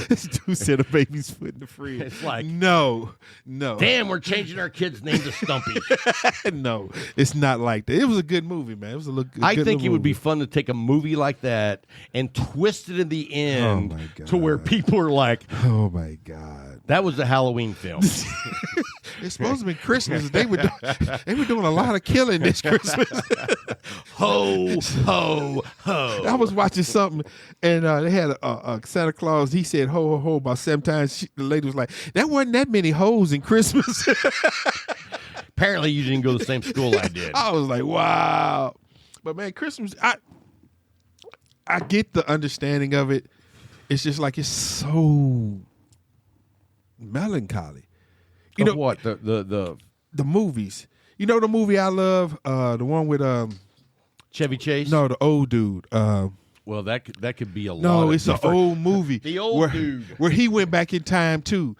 This dude said a baby's foot in the fridge. It's like, no. Damn, we're changing our kid's name to Stumpy. No, it's not like that. It was a good movie, man. It was a look. I think it would be fun to take a movie like that and twist it in the end my God. to where people are like, Oh my God. "That was a Halloween film." It's supposed to be Christmas. They were doing a lot of killing this Christmas. Ho, ho, ho. I was watching something, and they had a Santa Claus. He said "ho ho ho" about 7 times. The lady was like, "There wasn't that many hoes in Christmas." Apparently, you didn't go to the same school I did. I was like, "Wow!" But man, Christmas, I get the understanding of it. It's just like it's so melancholy. You know what? The the movies. You know the movie I love, the one with Chevy Chase? No, the old dude. Well, that could be a lot. No, of it's an different- old movie. The old dude. Where he went back in time too.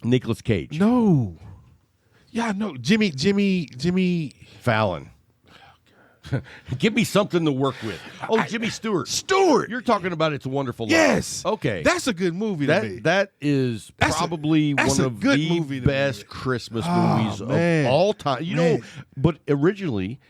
Nicolas Cage. No. Yeah, no. Jimmy Fallon. Give me something to work with. Oh, Jimmy Stewart. Stewart. You're talking about It's a Wonderful Life. Yes. Okay. That's a good movie to me. That is probably that's one a of good the movie to best me. Christmas Oh, movies man. of all time. You know, Man. but originally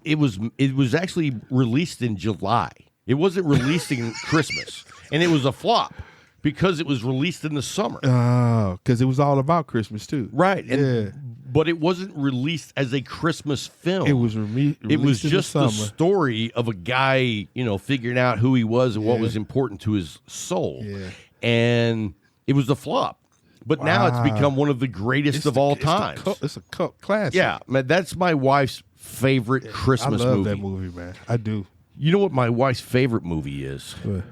it was actually released in July. It wasn't released in Christmas, and it was a flop because it was released in the summer. Oh, because it was all about Christmas too. Right. Yeah. But it wasn't released as a Christmas film. It was It was released in just the the summer. story of a guy, figuring out who he was and what was important to his soul. Yeah. And it was a flop. But now it's Wow. become one of the greatest of all time. It's a cult classic. Yeah, man, that's my wife's favorite Christmas I love movie. that movie, man. I do. You know what my wife's favorite movie is? What?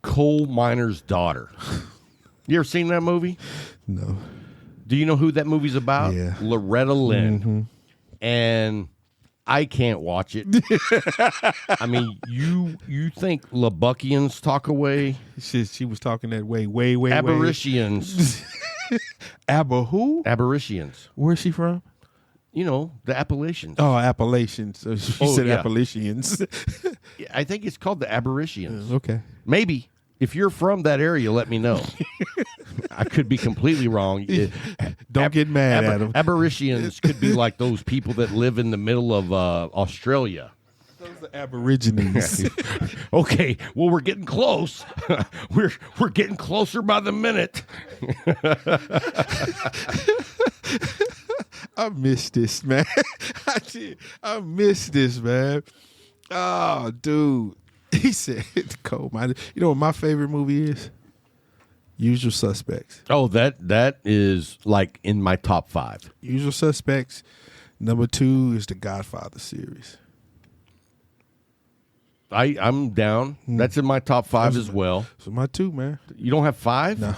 Coal Miner's Daughter. You ever seen that movie? No. Do you know who that movie's about? Yeah. Loretta Lynn. Mm-hmm. And I can't watch it. I mean, you think Labuckians talk away? She was talking that way, way. Aborigines. Abba who? Aborigines. Where's she from? You know, the Appalachians. Oh, Appalachians. So she said yeah. Appalachians. I think it's called the Aborigines. Okay. Maybe. If you're from that area, let me know. I could be completely wrong. Don't get mad at them. Aborigines could be like those people that live in the middle of Australia. Those are Aborigines. Okay, well, we're getting close. we're getting closer by the minute. I missed this, man. I did. I missed this, man. Oh, dude. He said coal miner. You know what my favorite movie is? Usual Suspects. Oh, that is like in my top 5. Usual Suspects. Number 2 is the Godfather series. I'm down. That's in my top 5 as well. So my 2, man. You don't have 5? No. Wow.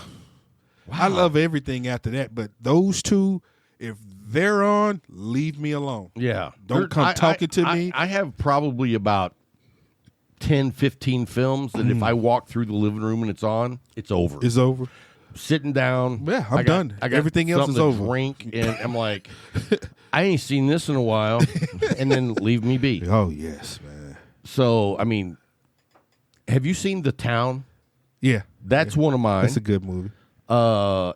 I love everything after that, but those 2, if they're on, leave me alone. Yeah. Don't come talking to me. I have probably about 10, 15 films that if I walk through the living room and it's on, it's over. It's over. Sitting down. Yeah, I'm done. I got Everything else something is to over. Drink, and I'm like, I ain't seen this in a while, and then leave me be. Oh, yes, man. So, I mean, have you seen The Town? Yeah. That's one of mine. That's a good movie.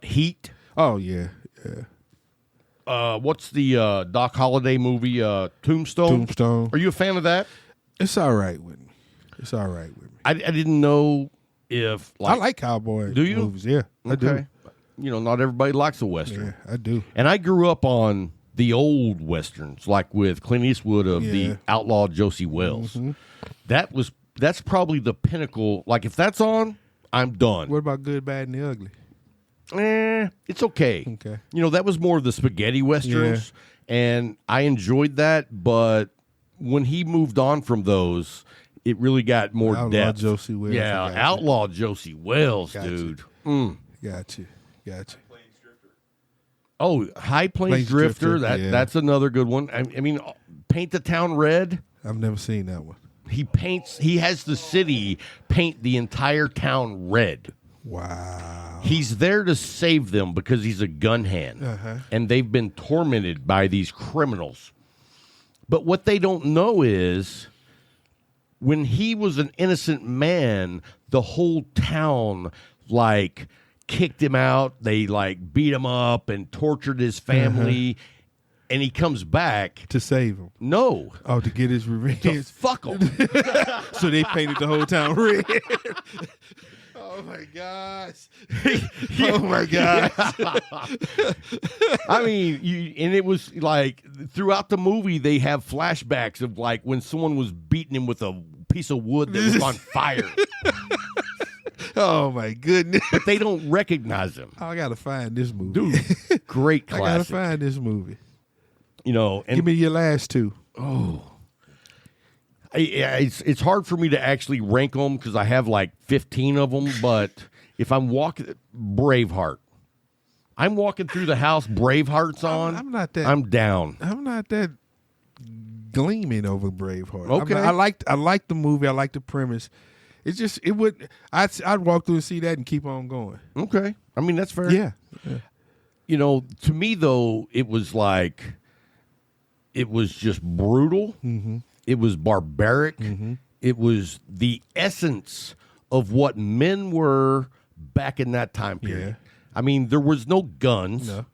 Heat. Oh, yeah. Yeah. What's the Doc Holliday movie, Tombstone? Tombstone. Are you a fan of that? It's all right with me. It's all right with me. I didn't know if I like cowboy Do you? movies. Yeah, I do. Okay. You know, not everybody likes a Western. Yeah, I do. And I grew up on the old Westerns, like with Clint Eastwood of the Yeah. outlaw Josie Wells. That's probably the pinnacle. Like, if that's on, I'm done. What about Good, Bad, and the Ugly? It's okay. Okay. You know, that was more of the spaghetti Westerns, and I enjoyed that, but when he moved on from those, it really got more Outlaw depth. Josie Wells, I Yeah, got you. Outlaw Josie Wells, Got you. dude. Got you. Oh, High Plains Plains Drifter. Drifter, yeah. That's another good one. I mean, Paint the Town Red. I've never seen that one. He has the city paint the entire town red. Wow. He's there to save them because he's a gun hand. And they've been tormented by these criminals. But what they don't know is when he was an innocent man, the whole town, like, kicked him out. They, like, beat him up and tortured his family. And he comes back. To save him. No. Oh, to get his revenge. To fuck him. So they painted the whole town red. Oh, my gosh. Oh, my gosh. I mean, and it was like throughout the movie, they have flashbacks of like when someone was beating him with a piece of wood that was on fire. Oh, my goodness. But they don't recognize him. I got to find this movie. Dude, great I got to classic. find this movie. You know, and Give me your last 2. it's hard for me to actually rank them because I have like 15 of them. But if I'm walking, Braveheart. I'm walking through the house, Braveheart's on. I'm not that. I'm down. I'm not that gleaming over Braveheart. Okay. I liked the movie. I liked the premise. It's just I'd walk through and see that and keep on going. Okay. I mean, that's fair. Yeah. You know, to me though, it was just brutal. Mm-hmm. It was barbaric. Mm-hmm. It was the essence of what men were back in that time period. Yeah. I mean, there was no guns. No.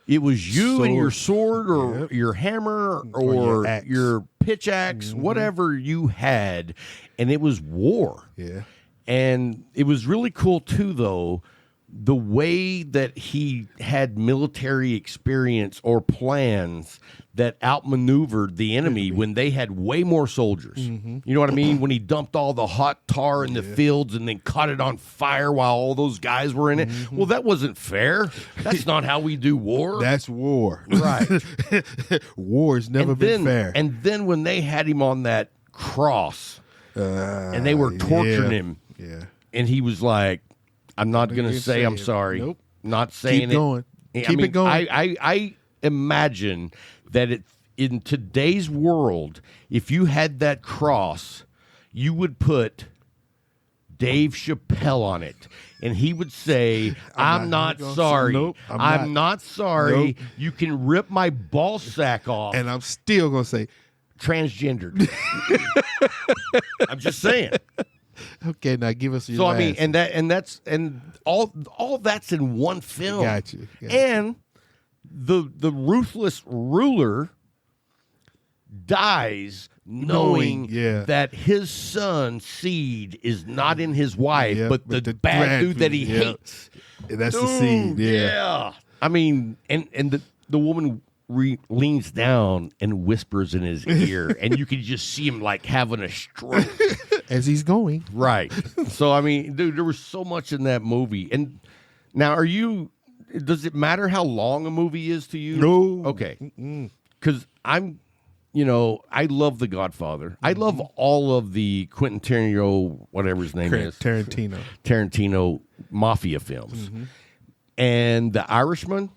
It was you and your sword or your hammer or your pitch axe, whatever you had, and it was war. Yeah. And it was really cool, too, though, the way that he had military experience or plans that outmaneuvered the enemy when they had way more soldiers. Mm-hmm. You know what I mean? When he dumped all the hot tar in the fields and then caught it on fire while all those guys were in it. Mm-hmm. Well, that wasn't fair. That's not how we do war. That's war. Right. War's never been fair. And then when they had him on that cross and they were torturing him, and he was like, I'm not going to say I'm sorry. Nope. Not saying Keep going. Keep it going. I imagine that in today's world, if you had that cross, you would put Dave Chappelle on it, and he would say, I'm not sorry. Nope, I'm not sorry. Nope. You can rip my ball sack off. And I'm still going to say, transgendered. I'm just saying. Okay, now give us your So last. I mean, and all that's in one film. Got you. And the ruthless ruler dies knowing that his son seed is not in his wife, but the bad dude that he hates. That's the seed. Yeah. I mean, and the woman leans down and whispers in his ear, and you can just see him like having a stroke as he's going. Right. So I mean, dude, there was so much in that movie. And now, does it matter how long a movie is to you? No. Okay. Because I love The Godfather. Mm-hmm. I love all of the Quentin Tarantino, whatever his name is. Tarantino mafia films. Mm-hmm. And The Irishman.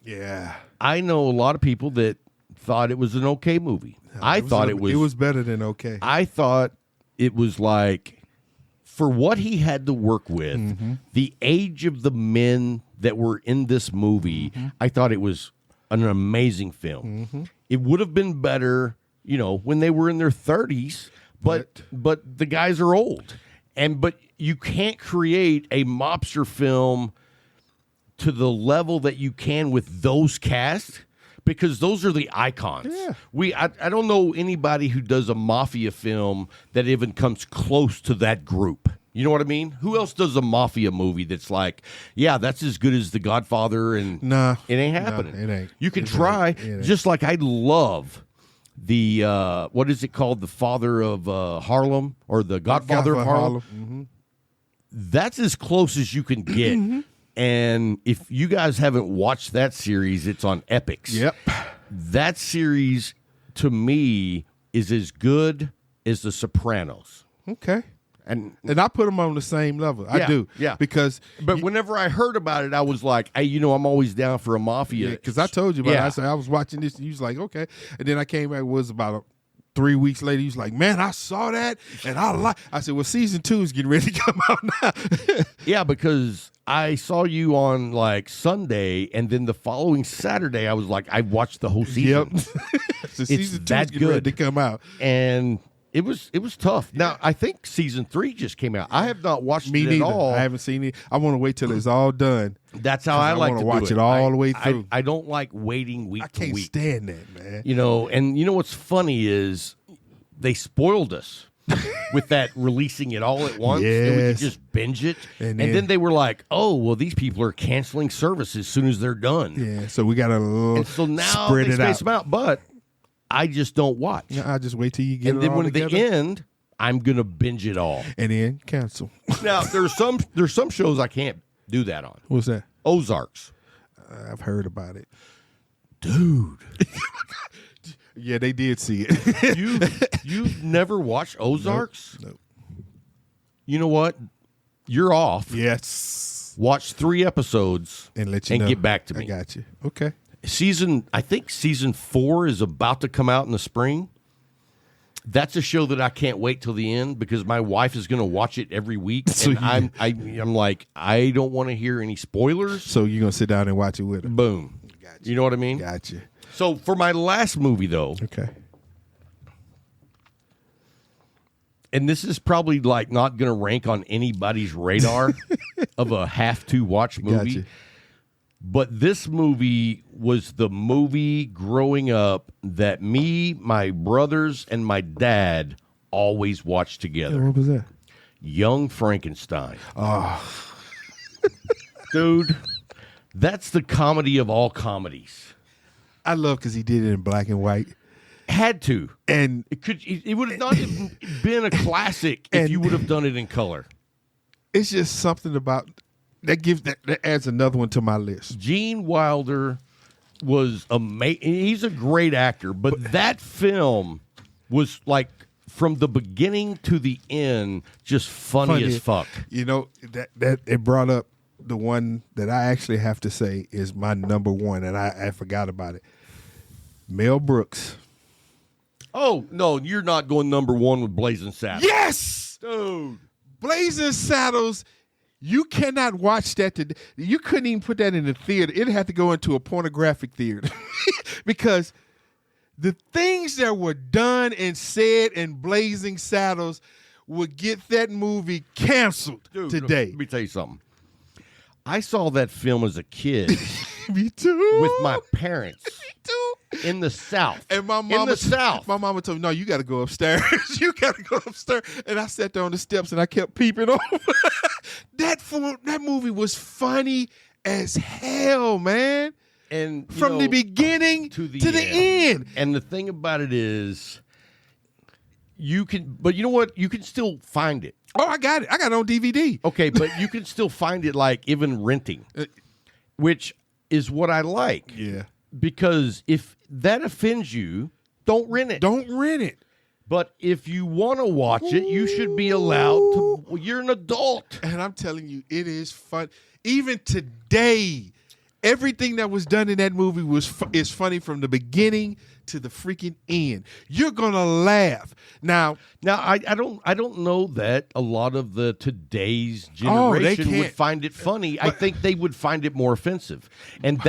Yeah. I know a lot of people that thought it was an okay movie. I thought it was. It was better than okay. I thought it was like, for what he had to work with, the age of the men that were in this movie, I thought it was an amazing film. Mm-hmm. It would have been better, when they were in their 30s, but the guys are old. But you can't create a mobster film to the level that you can with those cast, because those are the icons. Yeah. I don't know anybody who does a mafia film that even comes close to that group. You know what I mean? Who else does a mafia movie that's like, that's as good as The Godfather? And nah, it ain't happening. Nah, it ain't. You can try. Just like I love the what is it called? The Father of Harlem, or The Godfather of Harlem. Mm-hmm. That's as close as you can get. And if you guys haven't watched that series, it's on Epix. Yep. That series, to me, is as good as The Sopranos. Okay. And I put them on the same level. I do. Yeah. Because whenever I heard about it, I was like, hey, I'm always down for a mafia. Because I told you about it. I said, I was watching this, and you was like, okay. And then I came back, it was about 3 weeks later, he was like, man, I saw that, and I said, well, season 2 is getting ready to come out now. Yeah, because I saw you on like Sunday, and then the following Saturday, I was like, I watched the whole season. Yep. So season 2 is getting ready to come out. And it was tough. Now, I think season 3 just came out. I have not watched Me it neither. at all. I haven't seen it. I want to wait till it's all done. That's how I like to watch it all the way through. I don't like waiting week to week. I can't stand that, man. And what's funny is they spoiled us with that releasing it all at once. Yes. And we could just binge it. And then they were like, oh, well, these people are canceling service as soon as they're done. Yeah, so we got to so now spread they it space them out. But I just don't watch. No, I just wait till you get and it then all when together. they end, I'm going to binge it all. And then cancel. Now, there's some shows I can't do that on. What's that? Ozarks. I've heard about it. Dude. Yeah, they did see it. You've never watched Ozarks? Nope. You know what? You're off. Yes. Watch 3 episodes and let you know. get back to me. I got you. Okay. I think season 4 is about to come out in the spring. That's a show that I can't wait till the end because my wife is going to watch it every week, So and I'm like, I don't want to hear any spoilers. So you're gonna sit down and watch it with her. Boom. Gotcha. You know what I mean? Gotcha. So for my last movie, though, Okay. and this is probably like not going to rank on anybody's radar of a have-to-watch movie. Gotcha. But this movie was the movie growing up that me, my brothers, and my dad always watched together. What was that? Young Frankenstein. Oh, Dude, that's the comedy of all comedies. I love because he did it in black and white, Had to. and It would have not even been a classic if And- you would have done it in color. it's just something about that adds another one to my list. Gene Wilder was amazing. He's a great actor, but that film was like from the beginning to the end, just funny as fuck. You know that it brought up the one that I actually have to say is my number one, and I forgot about it. Mel Brooks. Oh no, you're not going number one with Blazing Saddles. Yes, Dude. Blazing Saddles. You cannot watch that today. You couldn't even put that in the theater. It had to go into a pornographic theater because the things that were done and said in Blazing Saddles would get that movie canceled Dude, today. Let me tell you something. I saw that film as a kid Me too. with my parents Me too. in the South. And my in mama, the South. my mama told me, "No, you got to go upstairs. You got to go upstairs." And I sat there on the steps and I kept peeping over. That movie was funny as hell, man. And you From know, the beginning to the end. And the thing about it is, you can, but you know what? You can still find it. Oh, I got it. I got it on DVD. Okay, but you can still find it like even renting, which is what I like. Yeah. Because if that offends you, don't rent it. Don't rent it. But if you want to watch it, you should be allowed to. Well, you're an adult. And I'm telling you, it is fun. Even today, everything that was done in that movie is funny from the beginning to the freaking end. You're gonna laugh. Now I don't know that a lot of the today's Oh, they generation would can't. find it funny. I think they would find it more offensive, and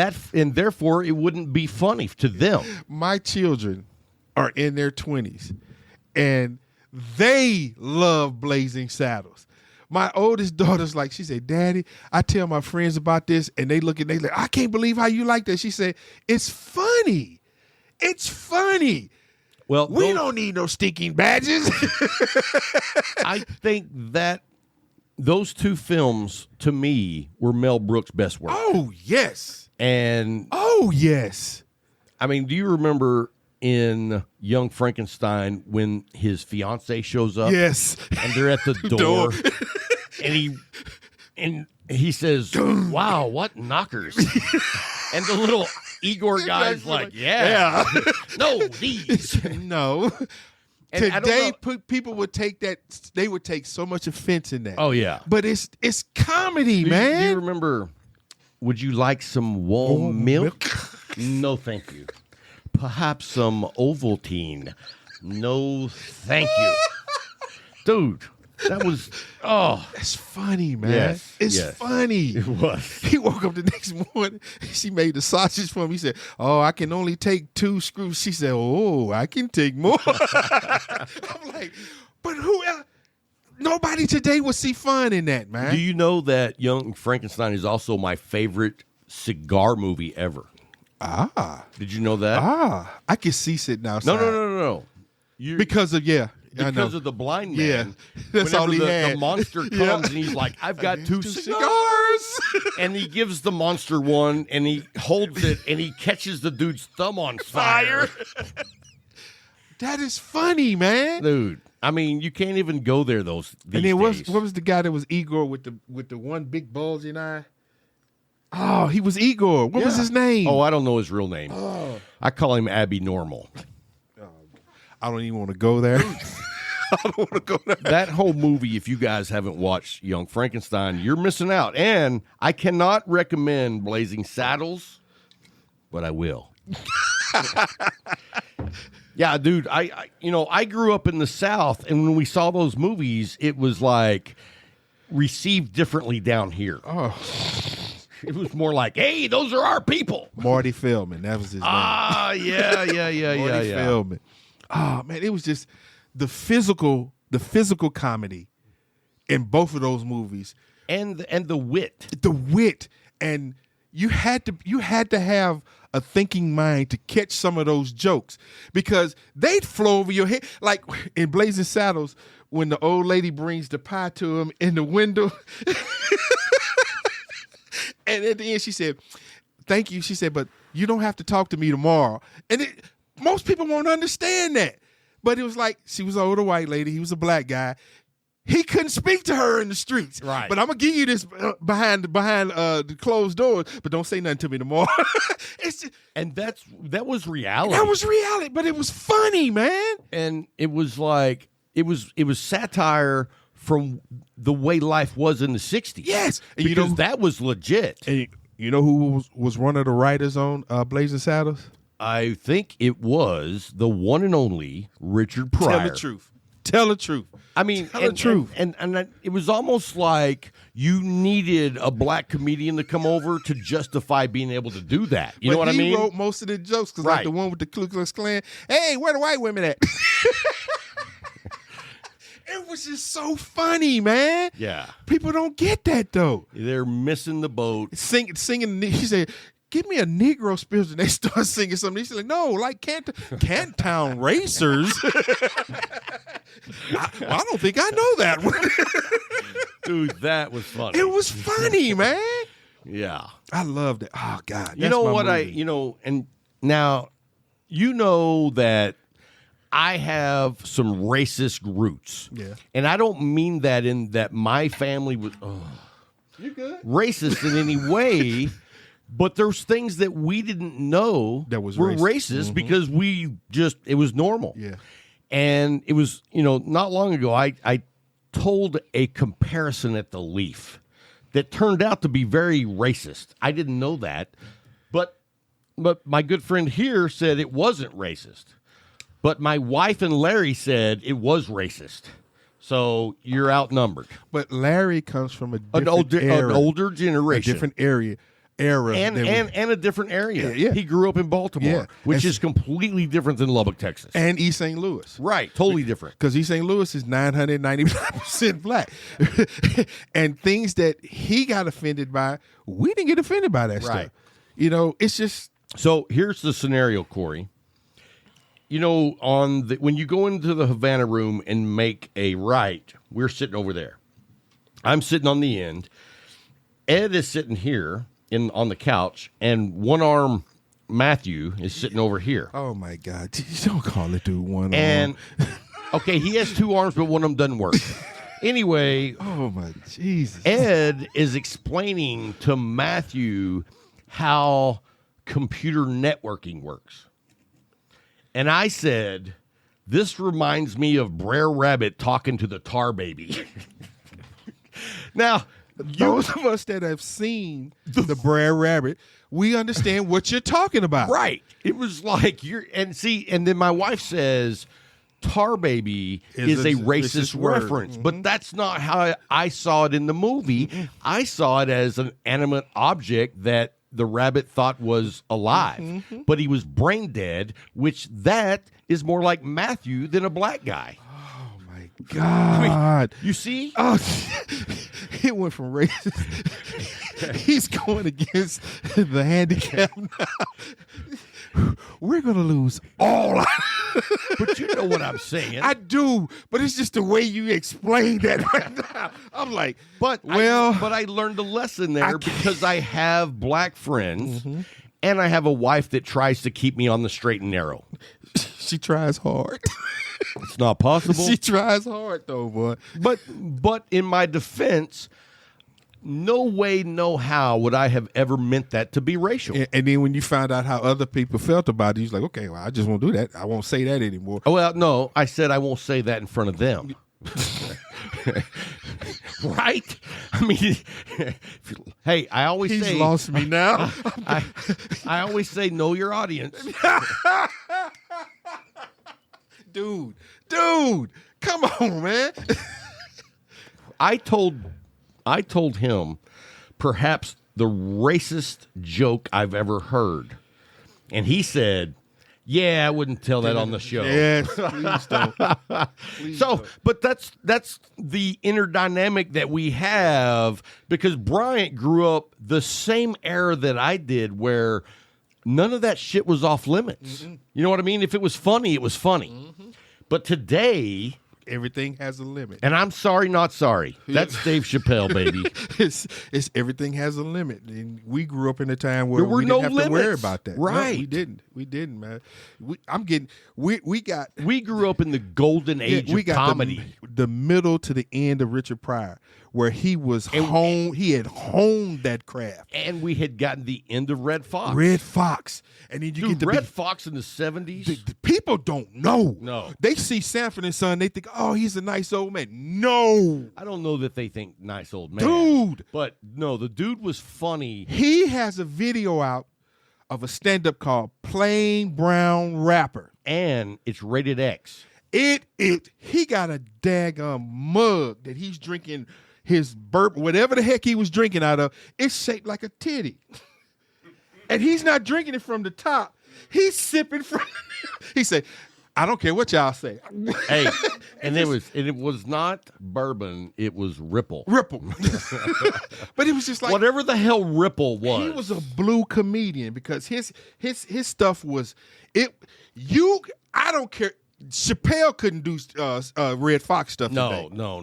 therefore it wouldn't be funny to them. my children are in their 20s, and they love Blazing Saddles. My oldest daughter's like, she said, "Daddy, I tell my friends about this, and they look at they like, I can't believe how you like that." She said, "It's funny. It's funny. Well, We don't need no stinking badges." I think that those two films to me were Mel Brooks' best work. Oh, yes. And Oh, yes. I mean, do you remember in Young Frankenstein when his fiance shows up? Yes. And they're at the door, and he says, "Wow, what knockers!" And the little Igor guy's like, "Yeah, no, these." No. And I don't Today, know- people would take that. They would take so much offense in that. Oh yeah, But it's comedy, do man. you remember? Would you like some warm milk? No, thank you. Perhaps some Ovaltine? No, thank you, dude. That was It's funny, man. Yes, It's yes. funny. it was. He woke up the next morning. She made the sausage for him. He said, "Oh, I can only take 2 screws." She said, "Oh, I can take more." I'm like, but who else? Nobody today would see fun in that, man. Do you know that Young Frankenstein is also my favorite cigar movie ever? Did you know that? I can cease it now. No. Because of I know. Because of the blind Yeah, man. that's all he Whenever had. the monster comes Yeah. and he's like, "I've got 2 cigars." cigars. And he gives the monster one and he holds it and he catches the dude's thumb on fire. That is funny, man. Dude, I mean, you can't even go there these And then what days. was the guy that was Igor with the one big bulging eye? Oh, he was Igor. What was his name? Oh, I don't know his real name. I call him Abby Normal. I don't even want to go there. I don't want to go there. That whole movie, if you guys haven't watched Young Frankenstein, you're missing out. And I cannot recommend Blazing Saddles but I will. Yeah, dude, I grew up in the South, and when we saw those movies, it was like received differently down here. Oh, it was more like, hey, those are our people. Marty Feldman, that was his name. Yeah. Marty Feldman. Oh man, it was just the physical comedy in both of those movies, and the wit, and you had to have a thinking mind to catch some of those jokes because they'd flow over your head. Like in Blazing Saddles, when the old lady brings the pie to him in the window, and at the end she said, "Thank you." She said, "But you don't have to talk to me tomorrow." And most people won't understand that. But it was like, she was an older white lady. He was a black guy. He couldn't speak to her in the streets. Right. But I'm going to give you this behind the closed doors, but don't say nothing to me tomorrow. And that was reality. That was reality, but it was funny, man. And it was like, it was satire from the way life was in the 60s. Yes. And because that was legit. And you know who was one of the writers on Blazing Saddles? I think it was the one and only Richard Pryor. Tell the truth. Tell the truth. I mean, Tell the truth. And it was almost like you needed a black comedian to come over to justify being able to do that. You know what I mean? He wrote most of the jokes because like the one with the Ku Klux Klan, hey, where the white women at? It was just so funny, man. Yeah. People don't get that, though. They're missing the boat. Singing. He said, give me a Negro spiritual. And they start singing something. He's like, no, like Cantown Racers. I don't think I know that one. Dude, that was funny. It was funny, man. Yeah. I loved it. Oh, God. You know what and now, you know that I have some racist roots. Yeah. And I don't mean that in that my family was you good? Racist in any way. But there's things that we didn't know that were racist because it was normal. Yeah. And it was, not long ago, I told a comparison at the Leaf that turned out to be very racist. I didn't know that. But my good friend here said it wasn't racist. But my wife and Larry said it was racist. So you're outnumbered. But Larry comes from an older generation. A different era. And a different area. Yeah. He grew up in Baltimore, which is completely different than Lubbock, Texas. And East St. Louis. Right, totally different. Because East St. Louis is 995% black. And things that he got offended by, we didn't get offended by that stuff. It's just... So here's the scenario, Corey. When you go into the Havana room and make a right, we're sitting over there. I'm sitting on the end. Ed is sitting here on the couch, and one arm Matthew is sitting over here. Oh my God! Don't call it dude one arm. Okay, he has two arms, but one of them doesn't work. Anyway, oh my Jesus! Ed is explaining to Matthew how computer networking works. And I said, this reminds me of Brer Rabbit talking to the tar baby. Now, those of us that have seen the Brer Rabbit, we understand what you're talking about. Right. It was like and then my wife says tar baby is a racist reference, but that's not how I saw it in the movie. I saw it as an animate object that the rabbit thought was alive, but he was brain dead, which that is more like Matthew than a black guy. Oh my God. You see? Oh, it went from racist. He's going against the handicap now. We're going to lose all. But you know what I'm saying. I do, but it's just the way you explain that right now. I'm like, but I learned a lesson there because I have black friends and I have a wife that tries to keep me on the straight and narrow. She tries hard. It's not possible. She tries hard though, boy. But in my defense, no way, no how would I have ever meant that to be racial. And then when you found out how other people felt about it, you're like, okay, well, I just won't do that. I won't say that anymore. Well, no, I said I won't say that in front of them. Right? I mean, hey, I always He's say lost me now. I always say know your audience. Dude, come on, man. I told him perhaps the racist joke I've ever heard. And he said, "Yeah, I wouldn't tell that on the show." Yes, please don't. But that's the inner dynamic that we have, because Bryant grew up the same era that I did, where none of that shit was off limits. Mm-hmm. You know what I mean? If it was funny, it was funny. Mm-hmm. But today, everything has a limit. And I'm sorry, not sorry. That's Dave Chappelle, baby. It's everything has a limit. And we grew up in a time where there were we didn't no have limits. to worry about that. Right. No, we didn't, man. We grew up in the golden age of comedy. The middle to the end of Richard Pryor, where he was he had honed that craft. And we had gotten the end of Red Fox. And then you Dude, get Red Fox in the 70s. The people don't know. No. They see Sanford and Son, they think, oh, he's a nice old man. No. I don't know that they think nice old man. Dude. But no, the dude was funny. He has a video out of a stand-up called Plain Brown Rapper. And it's rated X. He got a daggum mug that he's drinking his bourbon, whatever the heck he was drinking out of. It's shaped like a titty. And he's not drinking it from the top. He's sipping from He said, I don't care what y'all say. Hey, and it was not bourbon, it was Ripple. But it was just like whatever the hell Ripple was. He was a blue comedian because his stuff was I don't care. Chappelle couldn't do Red Fox stuff today. No.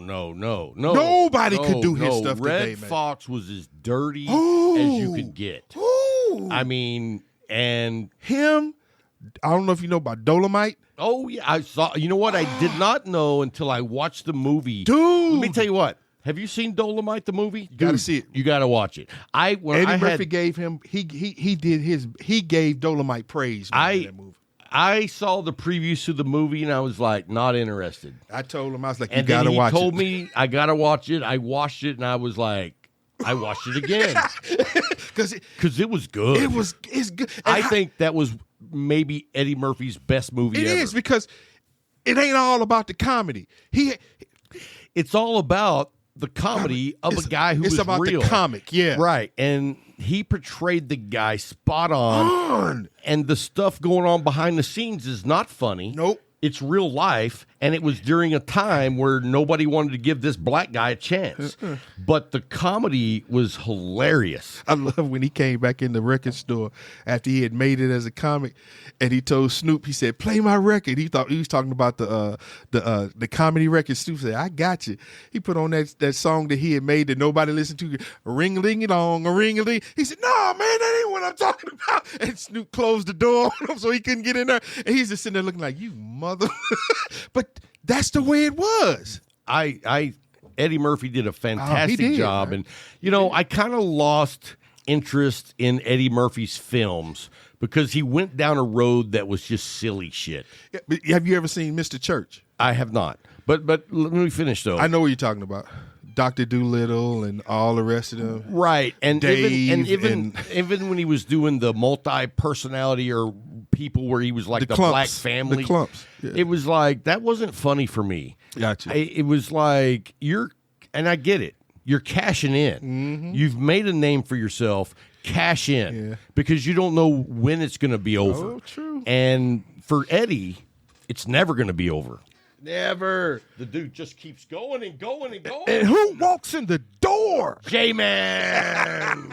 Nobody could do his stuff today, man. Red Fox was as dirty as you could get. Ooh. I mean, and him, I don't know if you know about Dolomite. Oh, yeah, I saw. You know what? I did not know until I watched the movie. Dude. Let me tell you what. Have you seen Dolomite, the movie? You got to see it. You got to watch it. Eddie Murphy gave him, he gave Dolomite praise in that movie. I saw the previews to the movie, and I was like, not interested. I told him, I was like, you got to watch it. And he told me, I got to watch it. I watched it, and I was like, I watched it again. Because it was good. It's good. I think that was maybe Eddie Murphy's best movie ever. It is, because it ain't all about the comedy. It's all about the comedy of a guy who is real. It's about the comic, yeah. Right, and he portrayed the guy spot on. And the stuff going on behind the scenes is not funny. Nope. It's real life, and it was during a time where nobody wanted to give this black guy a chance. But the comedy was hilarious. I love when he came back in the record store after he had made it as a comic, and he told Snoop, he said, "Play my record." He thought he was talking about the comedy record. Snoop said, "I got you." He put on that song that he had made that nobody listened to, a ring-a-ding-a-dong, a ring-a-ding. He said, "No, man, that ain't what I'm talking about." And Snoop closed the door on him so he couldn't get in there. And he's just sitting there looking like, you mother. But that's the way it was. Eddie Murphy did a fantastic job. And, I kind of lost interest in Eddie Murphy's films because he went down a road that was just silly shit. Yeah, but have you ever seen Mr. Church? I have not. But let me finish, though. I know what you're talking about. Dr. Doolittle and all the rest of them. Right. And Dave even when he was doing the multi-personality or people where he was like the clumps, black family. The clumps. Yeah. It was like, that wasn't funny for me. Gotcha. It was like, and I get it. You're cashing in. Mm-hmm. You've made a name for yourself. Cash in. Yeah. Because you don't know when it's going to be over. Oh, true. And for Eddie, it's never going to be over. Never. The dude just keeps going and going and going. And who walks in the door? J-Man.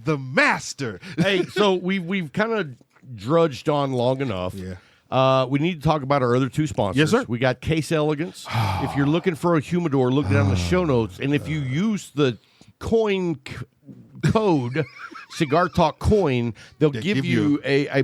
The master. Hey, so we've kind of drudged on long enough. Yeah. We need to talk about our other two sponsors. Yes, sir. We got Case Elegance. If you're looking for a humidor, look down the show notes. And if you use the coin code Cigar Talk Coin, they'll give you a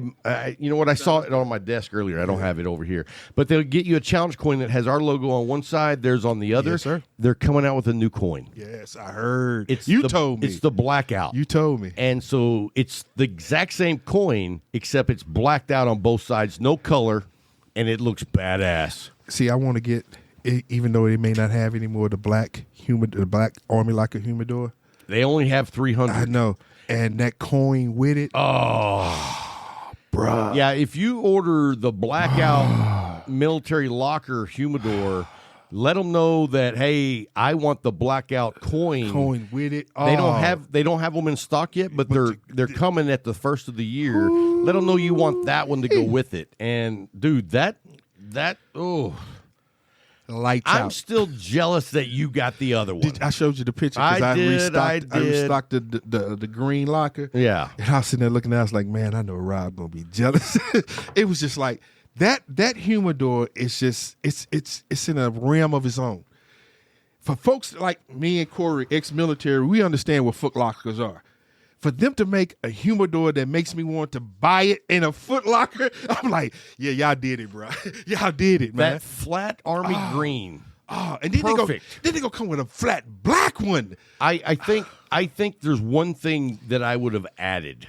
you know what, I saw it on my desk earlier. I don't have it over here. But they'll get you a challenge coin that has our logo on one side, theirs on the other. Yes, sir. They're coming out with a new coin. Yes, I heard. You told me. It's the blackout. You told me. And so it's the exact same coin, except it's blacked out on both sides, no color, and it looks badass. See, I want to get even though they may not have any more the black Army Locker humidor. They only have 300. I know, and that coin with it. Oh, bruh. Yeah, if you order the blackout military locker humidor, let them know that, hey, I want the blackout coin with it. They don't have them in stock yet, but they're coming at the first of the year. Let them know you want that one to go with it. And dude, that lights I'm out. still jealous that you got the other one. I showed you the picture I because I did. restocked the green locker. Yeah. And I was sitting there looking at it, I was like, man, I know Rob gonna be jealous. It was just like that humidor is just it's in a realm of its own. For folks like me and Corey, ex-military, we understand what Foot Lockers are. For them to make a humidor that makes me want to buy it in a Foot Locker, I'm like, yeah, y'all did it, bro. Y'all did it, man. That flat army green. Oh, and then Perfect. they go come with a flat black one. I think there's one thing that I would have added.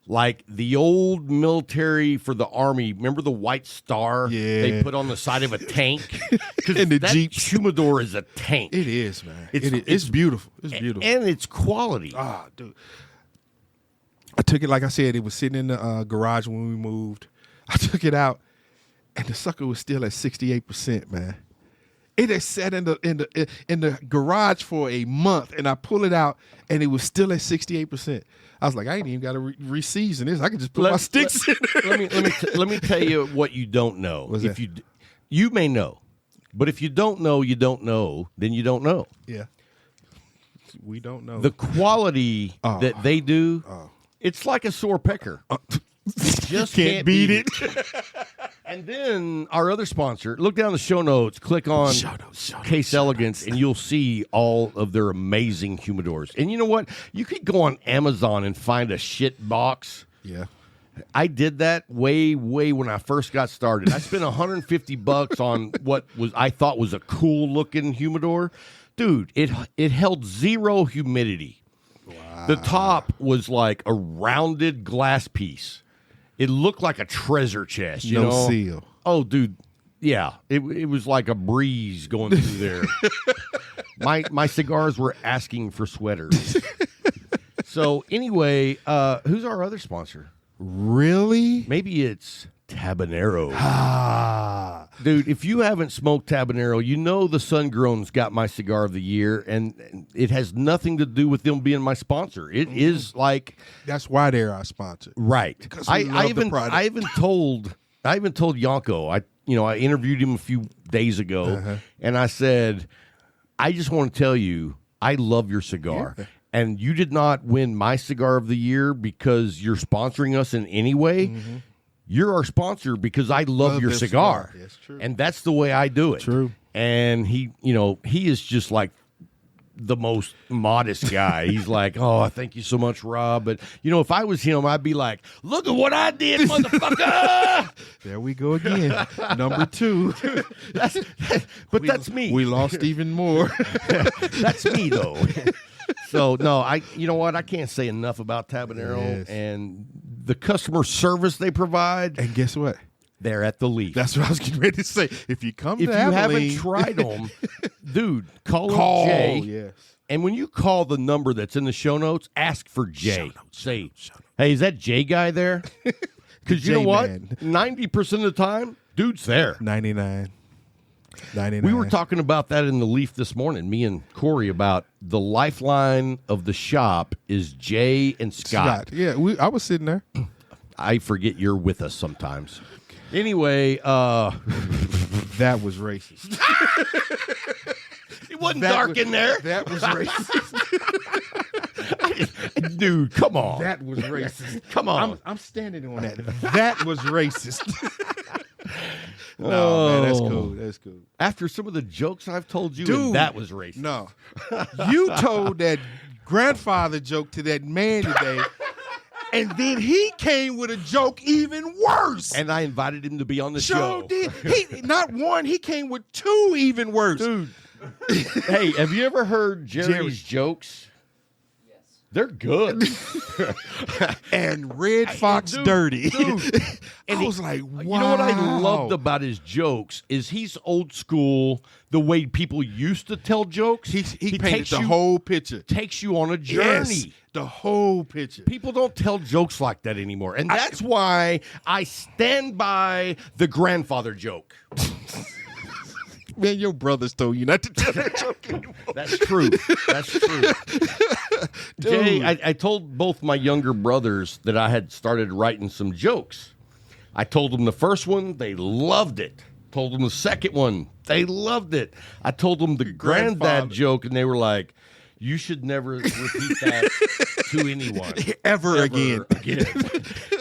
Like the old military for the Army, remember the white star they put on the side of a tank? In the that Jeeps. humidor is a tank. It is, man. It's beautiful. It's beautiful. And it's quality. Ah, dude. I took it, like I said, it was sitting in the garage when we moved. I took it out, and the sucker was still at 68%, man. It had sat in the garage for a month, and I pull it out, and it was still at 68%. I was like, I ain't even got to re-season this. I can just put my sticks in there. Let me tell you what you don't know. What's if that? you may know, but if you don't know, then you don't know. Yeah. We don't know. The quality that they do, it's like a sore pecker. Just can't beat it. And then our other sponsor, look down the show notes, click on Case Elegance, and you'll see all of their amazing humidors. And you know what? You could go on Amazon and find a shit box. Yeah. I did that way when I first got started. I spent $150 on what I thought was a cool looking humidor. Dude, it held zero humidity. Wow. The top was like a rounded glass piece. It looked like a treasure chest, you know? No seal. Oh, dude, yeah. It was like a breeze going through there. My cigars were asking for sweaters. So anyway, who's our other sponsor? Really? Maybe it's Tabanero. Dude, if you haven't smoked Tabanero, you know the Sun-Grown's got my cigar of the year, and it has nothing to do with them being my sponsor. It is like that's why they're our sponsor, right? Because I even told Yanko. I interviewed him a few days ago, and I said, I just want to tell you, I love your cigar. Yeah. And you did not win my cigar of the year because you're sponsoring us in any way. Mm-hmm. You're our sponsor because I love your cigar. That's true. And that's the way I do it. True. And he is just like the most modest guy. He's like, oh, thank you so much, Rob. But, if I was him, I'd be like, look at what I did, motherfucker. There we go again. Number 2. That's me. We lost even more. That's me, though. So, no, you know what? I can't say enough about Tabanero and the customer service they provide. And guess what? They're at the Leaf. That's what I was getting ready to say. If you haven't tried them, dude, call Jay. Yes. And when you call the number that's in the show notes, ask for Jay. Say, hey, is that Jay guy there? Because you know what? 90% of the time, dude's there. 99. We were talking about that in the Leaf this morning, me and Corey, about the lifeline of the shop is Jay and Scott. Yeah, I was sitting there. I forget you're with us sometimes. Anyway, that was racist. It wasn't dark in there. That was racist. Dude, come on. That was racist. Come on. I'm standing on that. That was racist. No, man, that's cool. That's cool. After some of the jokes I've told you, dude, that was racist. No. You told that grandfather joke to that man today, and then he came with a joke even worse. And I invited him to be on the show. Did. He not one, he came with 2 even worse. Dude. Hey, have you ever heard Jerry's jokes? They're good. And Red Fox Dirty. Dude. I was like, wow. You know what I loved about his jokes is he's old school, the way people used to tell jokes. He painted the whole picture. Takes you on a journey. Yes, the whole picture. People don't tell jokes like that anymore. And that's why I stand by the grandfather joke. Man, your brothers told you not to tell that joke anymore. That's true. That's true. Jay, I told both my younger brothers that I had started writing some jokes. I told them the first one, they loved it. Told them the second one, they loved it. I told them the granddad joke, and they were like, you should never repeat that to anyone. Ever again.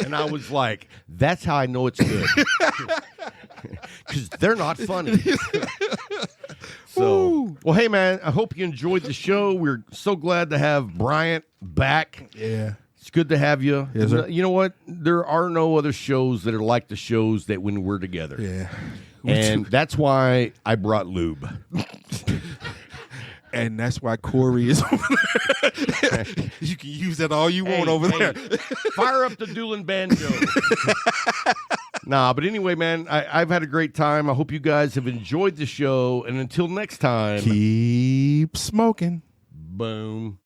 And I was like, that's how I know it's good. Because they're not funny. So, well, hey, man, I hope you enjoyed the show. We're so glad to have Bryant back. Yeah. It's good to have you. Yes, sir. You know what? There are no other shows that are like the shows that when we're together. Yeah. And that's why I brought lube. And that's why Corey is over there. You can use that all you want over there. Fire up the dueling banjo. Nah, but anyway, man, I've had a great time. I hope you guys have enjoyed the show. And until next time, keep smoking. Boom.